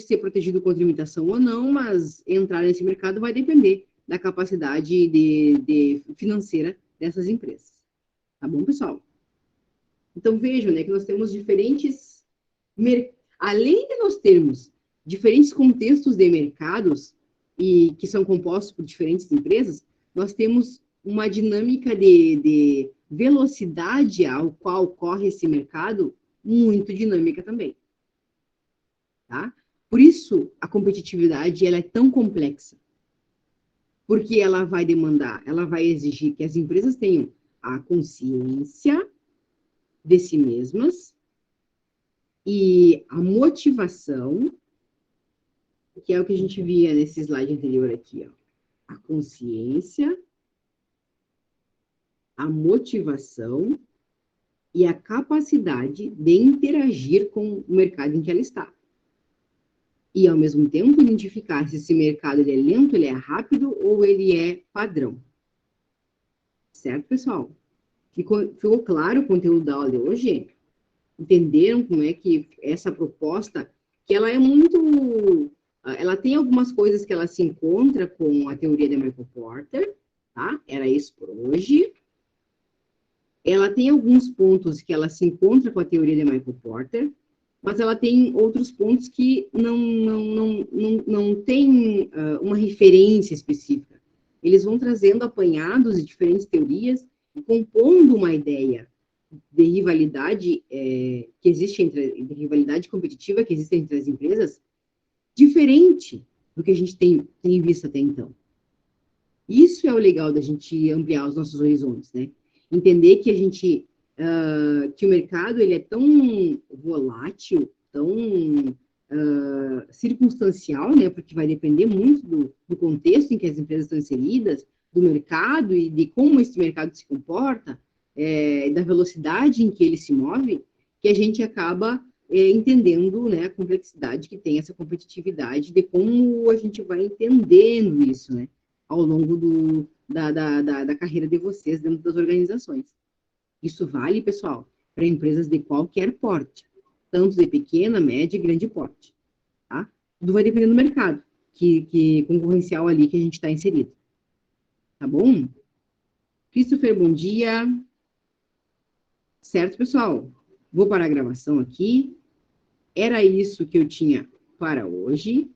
ser protegido contra imitação ou não, mas entrar nesse mercado vai depender da capacidade financeira dessas empresas. Tá bom, pessoal? Então, vejam, né, que nós temos diferentes... Além de nós termos diferentes contextos de mercados, e que são compostos por diferentes empresas, nós temos uma dinâmica de velocidade ao qual corre esse mercado muito dinâmica também. Tá? Por isso, a competitividade ela é tão complexa. Porque ela vai demandar, ela vai exigir que as empresas tenham a consciência de si mesmas e a motivação, que é o que a gente via nesse slide anterior aqui, ó. A consciência, a motivação e a capacidade de interagir com o mercado em que ela está. E, ao mesmo tempo, identificar se esse mercado ele é lento, ele é rápido ou ele é padrão. Certo, pessoal? Ficou claro o conteúdo da aula de hoje? Entenderam como é que essa proposta, que ela é muito... Ela tem algumas coisas que ela se encontra com a teoria de Michael Porter, tá? Era isso por hoje. Ela tem alguns pontos que ela se encontra com a teoria de Michael Porter, mas ela tem outros pontos que não tem uma referência específica. Eles vão trazendo apanhados de diferentes teorias, compondo uma ideia de rivalidade que existe de rivalidade competitiva que existe entre as empresas, diferente do que a gente tem visto até então. Isso é o legal da gente ampliar os nossos horizontes, né? Entender que que o mercado ele é tão volátil, tão circunstancial, né? Porque vai depender muito do contexto em que as empresas estão inseridas, do mercado e de como esse mercado se comporta, da velocidade em que ele se move, que a gente acaba entendendo, né, a complexidade que tem essa competitividade, de como a gente vai entendendo isso, né, ao longo da carreira de vocês dentro das organizações. Isso vale, pessoal, para empresas de qualquer porte, tanto de pequena, média e grande porte, tá? Tudo vai depender do mercado concorrencial ali que a gente está inserido. Tá bom? Christopher, bom dia. Certo, pessoal? Vou parar a gravação aqui. Era isso que eu tinha para hoje.